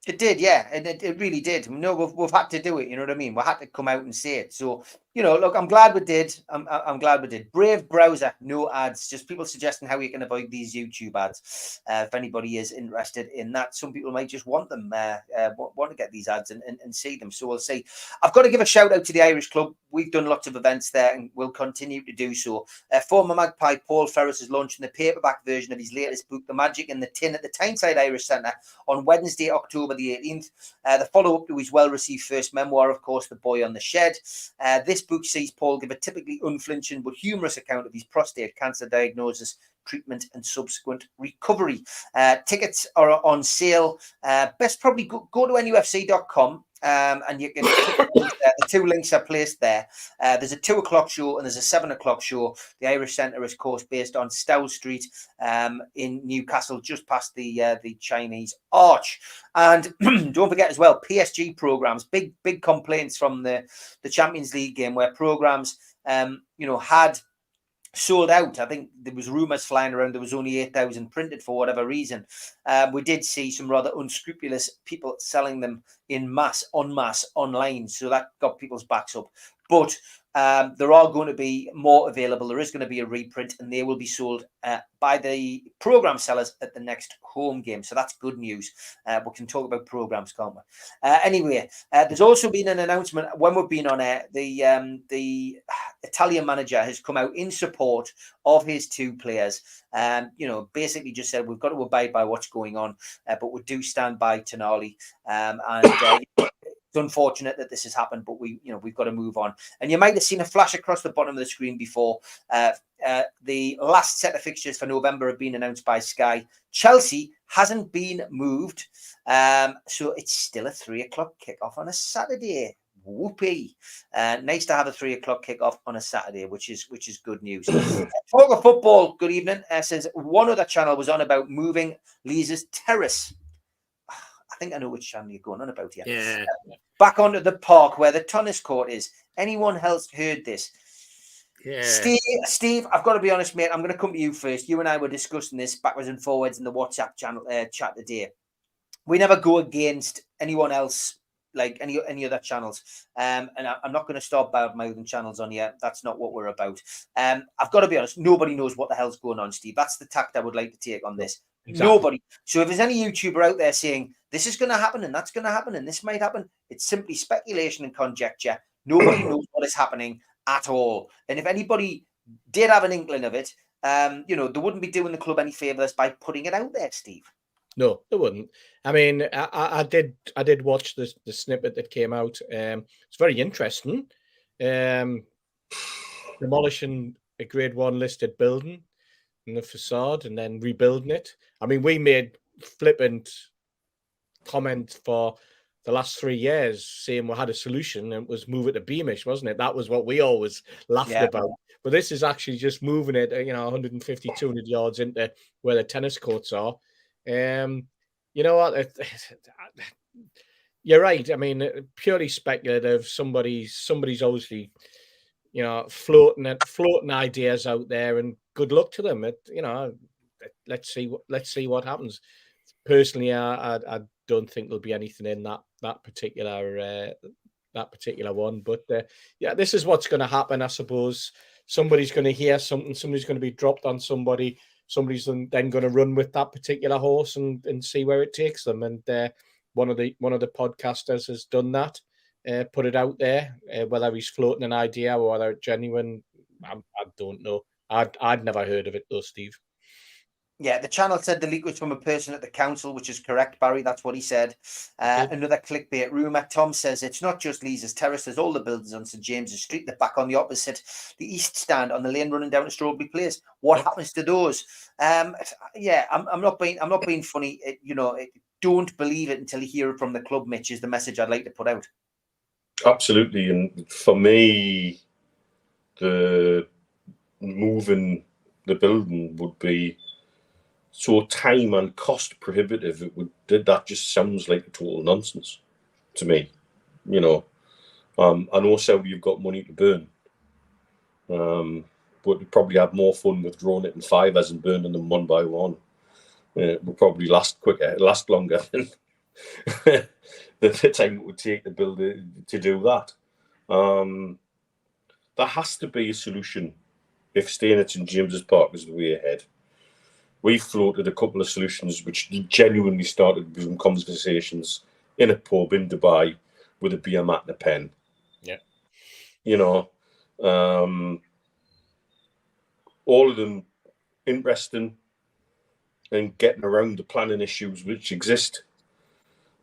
It did, yeah, and it really did. No, we've had to do it. You know what I mean? We had to come out and say it. So, look, I'm glad we did. I'm glad we did. Brave browser, no ads. Just people suggesting how you can avoid these YouTube ads. If anybody is interested in that, some people might just want them, want to get these ads and see them. So we'll see. I've got to give a shout out to the Irish Club. We've done lots of events there and we'll continue to do so. Former Magpie Paul Ferris is launching the paperback version of his latest book, The Magic in the Tin, at the Tyneside Irish Centre on Wednesday, October the 18th. The follow-up to his well-received first memoir, of course, The Boy on the Shed. This book sees Paul give a typically unflinching but humorous account of his prostate cancer diagnosis, treatment and subsequent recovery. Tickets are on sale. Best probably go to NUFC.com. And you can the two links are placed there. There's a 2:00 show and there's a 7:00 show. The Irish Centre is, of course, based on Stow Street in Newcastle, just past the Chinese Arch. And don't forget as well, PSG programs. Big complaints from the Champions League game where programs had sold out. I think there was rumours flying around there was only 8,000 printed for whatever reason. We did see some rather unscrupulous people selling them en masse online, so that got people's backs up. But there are going to be more available. There is going to be a reprint, and they will be sold by the program sellers at the next home game. So that's good news. We can talk about programs, can't we? Anyway, there's also been an announcement when we've been on air. The Italian manager has come out in support of his two players. Basically just said we've got to abide by what's going on, but we do stand by Tonali. It's unfortunate that this has happened, but we've got to move on. And you might have seen a flash across the bottom of the screen before. The last set of fixtures for November have been announced by Sky. Chelsea hasn't been moved, so it's still a 3:00 kickoff on a Saturday. Whoopee! Nice to have a 3:00 kickoff on a Saturday, which is good news. Talk of football. Good evening. Says one other channel was on about moving Lee's terrace. I think I know which channel you're going on about here. Yeah. Back onto the park where the tennis court is. Anyone else heard this? Yeah. Steve, I've got to be honest, mate. I'm going to come to you first. You and I were discussing this backwards and forwards in the WhatsApp channel chat today. We never go against anyone else, like any other channels. And I'm not going to start bad-mouthing channels on here. That's not what we're about. I've got to be honest. Nobody knows what the hell's going on, Steve. That's the tact I would like to take on this. Exactly. Nobody. So if there's any YouTuber out there saying this is going to happen and that's going to happen and this might happen, it's simply speculation and conjecture. Nobody knows what is happening at all. And if anybody did have an inkling of it, they wouldn't be doing the club any favours by putting it out there, Steve. No, they wouldn't. I mean, I did watch the snippet that came out. It's very interesting. Demolishing a Grade 1 listed building and the facade and then rebuilding it. I mean, we made flippant comment for the last 3 years saying we had a solution and it was move it to Beamish, wasn't it? That was what we always laughed about. But this is actually just moving it, 150, 200 yards into where the tennis courts are. You know what? You're right. I mean, purely speculative. Somebody's obviously, floating ideas out there, and good luck to them. Let's see what happens. Personally, I don't think there'll be anything in that particular one. But this is what's going to happen, I suppose. Somebody's going to hear something. Somebody's going to be dropped on somebody. Somebody's then going to run with that particular horse and see where it takes them. And one of the podcasters has done that, put it out there. Whether he's floating an idea or whether it's genuine, I don't know. I'd never heard of it though, Steve. Yeah, the channel said the leak was from a person at the council, which is correct, Barry. That's what he said. Another clickbait rumour. Tom says it's not just Lee's Terrace. There's all the buildings on St James's Street. They're back on the opposite, the east stand on the lane running down to Strawberry Place. What happens to those? I'm not being funny. Don't believe it until you hear it from the club, Mitch, is the message I'd like to put out. Absolutely. And for me, the moving the building would be so time and cost prohibitive. That just sounds like total nonsense to me. I know Saudi you've got money to burn, but you probably have more fun with drawing it in fivers and burning them one by one. It will probably last quicker, last longer than the time it would take to build it, to do that. There has to be a solution if staying at St James's Park is the way ahead. We floated a couple of solutions which genuinely started being conversations in a pub in Dubai with a beer mat and a pen. Yeah. You know, all of them interesting and getting around the planning issues which exist.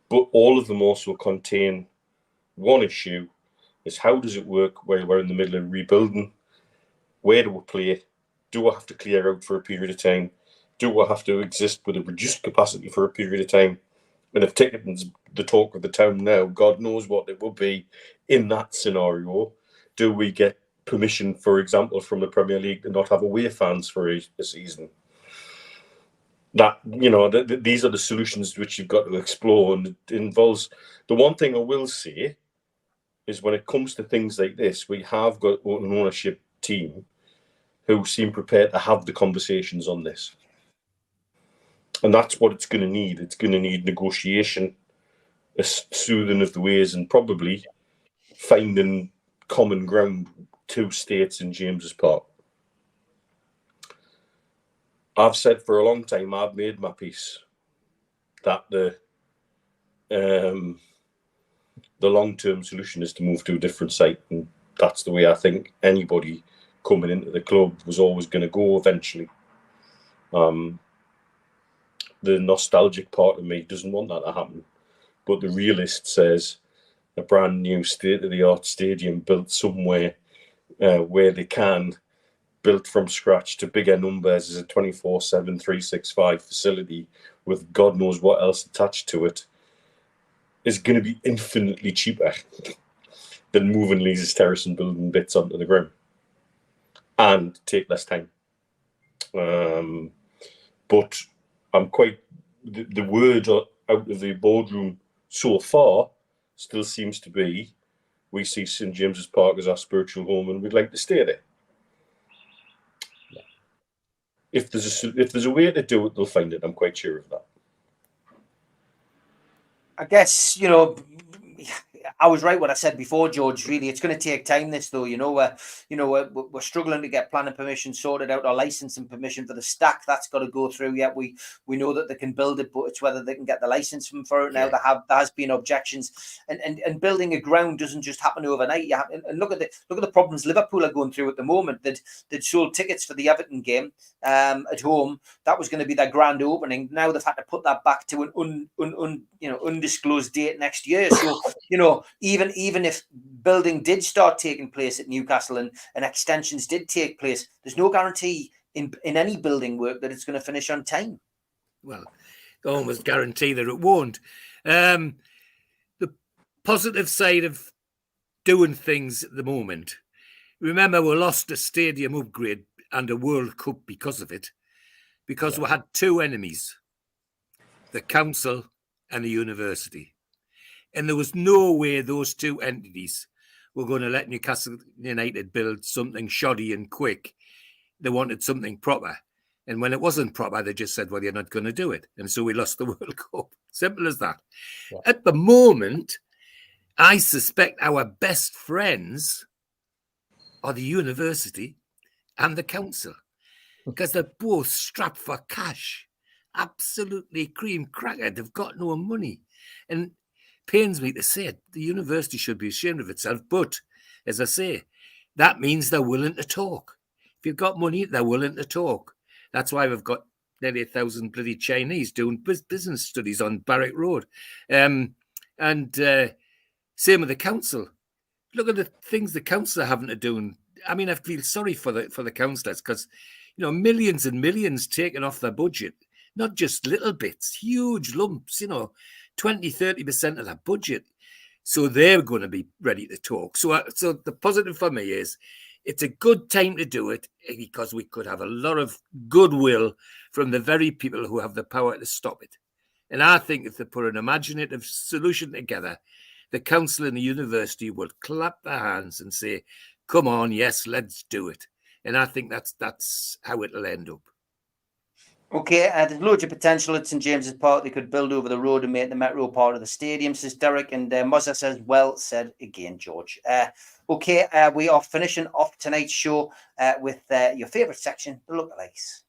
But all of them also contain one issue, is how does it work where we're in the middle of rebuilding? Where do we play? Do I have to clear out for a period of time? Do I have to exist with a reduced capacity for a period of time? And if ticketing's the talk of the town now, God knows what it will be in that scenario. Do we get permission, for example, from the Premier League to not have away fans for a season? That, you know, these are the solutions which you've got to explore, and it involves. The one thing I will say is when it comes to things like this, we have got an ownership team who seem prepared to have the conversations on this. And that's what it's going to need. It's going to need negotiation, a soothing of the ways, and probably finding common ground, 2 states in James's Park. I've said for a long time, I've made my peace that the long-term solution is to move to a different site, and that's the way I think anybody coming into the club was always going to go eventually. The nostalgic part of me doesn't want that to happen, but the realist says a brand new state-of-the-art stadium built somewhere where they can, built from scratch to bigger numbers, as a 24/7, 365 facility with God knows what else attached to it, is going to be infinitely cheaper than moving Lee's Terrace and building bits onto the ground, and take less time. But I'm quite, the word out of the boardroom so far still seems to be, we see St James's Park as our spiritual home and we'd like to stay there. Yeah. If there's a way to do it, they'll find it. I'm quite sure of that. I guess, you know, I was right what I said before, George. Really, it's going to take time. This, though, we're struggling to get planning permission sorted out, or licensing permission for the stack. That's got to go through yet. We know that they can build it, but it's whether they can get the license for it now. There has been objections, and building a ground doesn't just happen overnight. And look at the problems Liverpool are going through at the moment. They'd sold tickets for the Everton game at home. That was going to be their grand opening. Now they've had to put that back to an undisclosed date next year. So even if building did start taking place at Newcastle and extensions did take place, there's no guarantee in any building work that it's going to finish on time. Well, almost guarantee that it won't. The positive side of doing things at the moment, remember, we lost a stadium upgrade and a World Cup because of it, because we had 2 enemies, the council and the university. And there was no way those 2 entities were going to let Newcastle United build something shoddy and quick. They wanted something proper. And when it wasn't proper, they just said, well, you're not going to do it. And so we lost the World Cup. Simple as that. Yeah. At the moment, I suspect our best friends are the university and the council, because they're both strapped for cash. Absolutely cream cracker. They've got no money. And pains me to say it, the university should be ashamed of itself. But as I say, that means they're willing to talk. If you've got money, they're willing to talk. That's why we've got nearly 1,000 bloody Chinese doing business studies on Barrack Road. Same with the council. Look at the things the council are having to do. I mean, I feel sorry for the councillors, because, millions and millions taken off their budget, not just little bits, huge lumps, 20-30% of that budget. So they're going to be ready to talk. So the positive for me is it's a good time to do it, because we could have a lot of goodwill from the very people who have the power to stop it. And I think if they put an imaginative solution together, the council and the university would clap their hands and say, come on, yes, let's do it. And I think that's how it'll end up. Okay, there's loads of potential at St James's Park. They could build over the road and make the metro part of the stadium, says Derek. And Mozza says, well said again, George. Okay, we are finishing off tonight's show with your favourite section, the Lookalikes.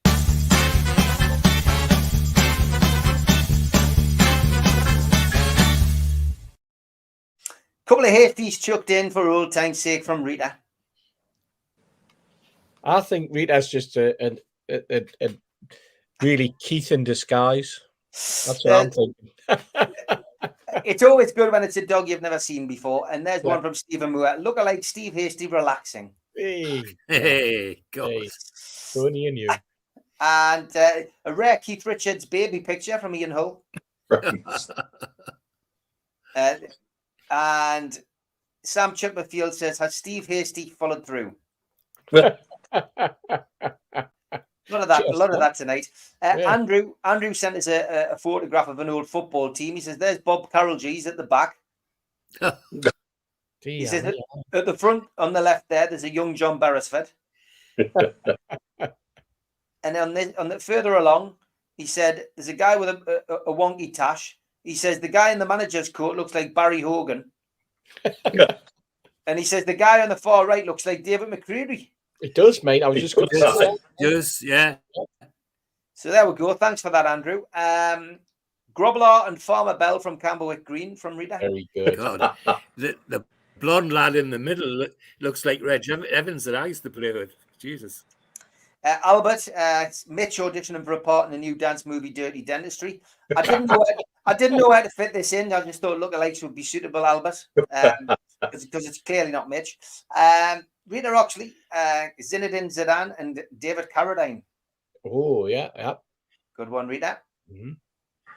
Couple of hasties chucked in for old time's sake from Rita. I think Rita's just a really Keith in disguise. That's what I'm thinking. It's always good when it's a dog you've never seen before. And there's one from Stephen Moore. Lookalike Steve Hasty relaxing. Hey, God. Hey, Tony and you. And a rare Keith Richards baby picture from Ian Hull. And Sam Chipperfield says, has Steve Hasty followed through? A lot of that tonight. Andrew sent us a photograph of an old football team. He says, there's Bob Carroll G's at the back. He says, at the front on the left there's a young John Beresford. And on the further along, he said, there's a guy with a wonky tash. He says, the guy in the manager's coat looks like Barry Hogan. And he says, the guy on the far right looks like David McCreary. It does, mate. I was just going to say. It does, yeah. So there we go. Thanks for that, Andrew. Grobler and Farmer Bell from Camberwick Green from Rita. Very good. God. The blonde lad in the middle looks like Reg Evans that I used to play with. Jesus. Albert, Mitch auditioning for a part in the new dance movie Dirty Dentistry. I didn't know where to fit this in. I just thought lookalikes would be suitable, Albert, because it's clearly not Mitch. Rita Oxley, Zinedine Zidane, and David Carradine. Oh, yeah. Good one, Rita. Mm-hmm.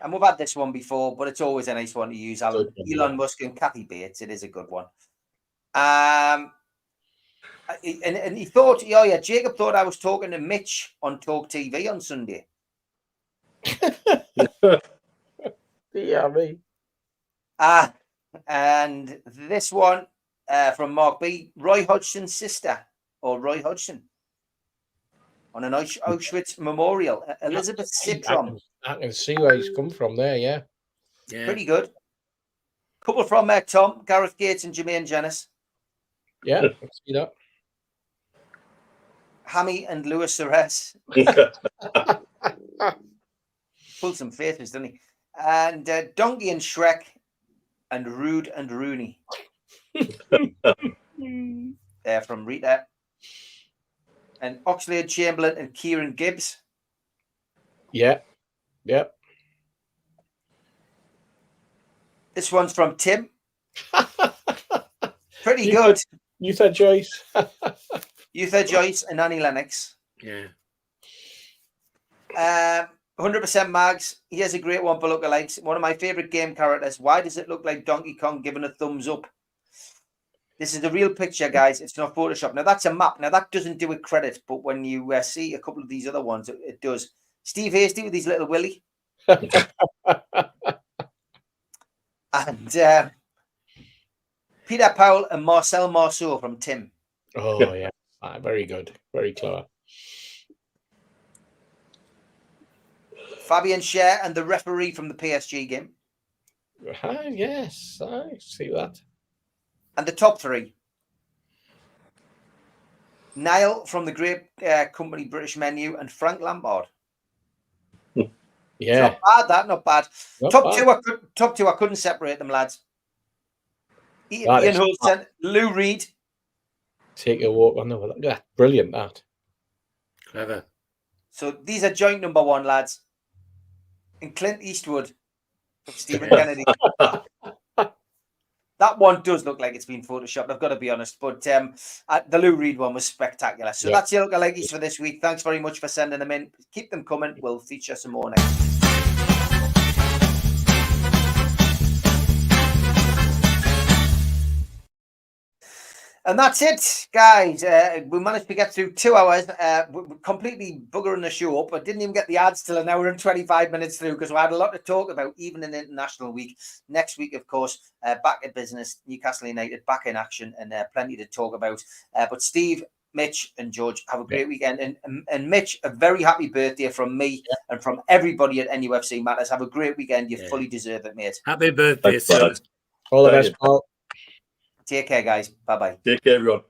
And we've had this one before, but it's always a nice one to use. Elon Musk and Kathy Bates. It is a good one. And he thought, Jacob thought I was talking to Mitch on Talk TV on Sunday. Yeah, me. And this one from Mark B. Roy Hodgson's sister, or Roy Hodgson, on an Auschwitz memorial. Elizabeth Sitrom. I can see where he's come from there, yeah. Pretty good. Couple from Tom, Gareth Gates and Jermaine Jennings. Yeah, I see that. Hammy and Lewis Suarez. Pulled some faces, didn't he? And Donkey and Shrek and Rude and Rooney. They're from Rita. And Oxley and Chamberlain and Kieran Gibbs. Yeah. This one's from Tim. Pretty good. Uther Joyce. Uther Joyce and Annie Lennox. Yeah. 100% Mags. He has a great one for lookalikes. One of my favorite game characters. Why does it look like Donkey Kong giving a thumbs up? This is the real picture, guys. It's not Photoshop. Now, that's a map. Now, that doesn't do it credit, but when you see a couple of these other ones, it does. Steve Hasty with his little Willy. And Peter Powell and Marcel Marceau from Tim. Oh, yeah. Very good. Very clever. Fabian Scher and the referee from the PSG game. Yes, I see that. And the top three. Niall from the great company British Menu and Frank Lampard. Yeah. Not bad. Top two, I couldn't separate them, lads. Ian Hulton, Lou Reed. Take a walk on the wall. Yeah, brilliant, that. Clever. So these are joint number one, lads. And Clint Eastwood from Stephen Kennedy. That one does look like it's been photoshopped, I've got to be honest. But the Lou Reed one was spectacular. So that's your lookalikes for this week. Thanks very much for sending them in. Keep them coming. We'll feature some more next week. And that's it, guys. We managed to get through 2 hours. We're completely buggering the show up. I didn't even get the ads till an hour and 25 minutes through because we had a lot to talk about, even in International Week. Next week, of course, back at business, Newcastle United back in action, and plenty to talk about. But Steve, Mitch, and George, have a great weekend. And Mitch, a very happy birthday from me and from everybody at NUFC Matters. Have a great weekend. You fully deserve it, mate. Happy birthday, Thanks, sir. lad. All the best, Paul. Take care, guys. Bye-bye. Take care, everyone.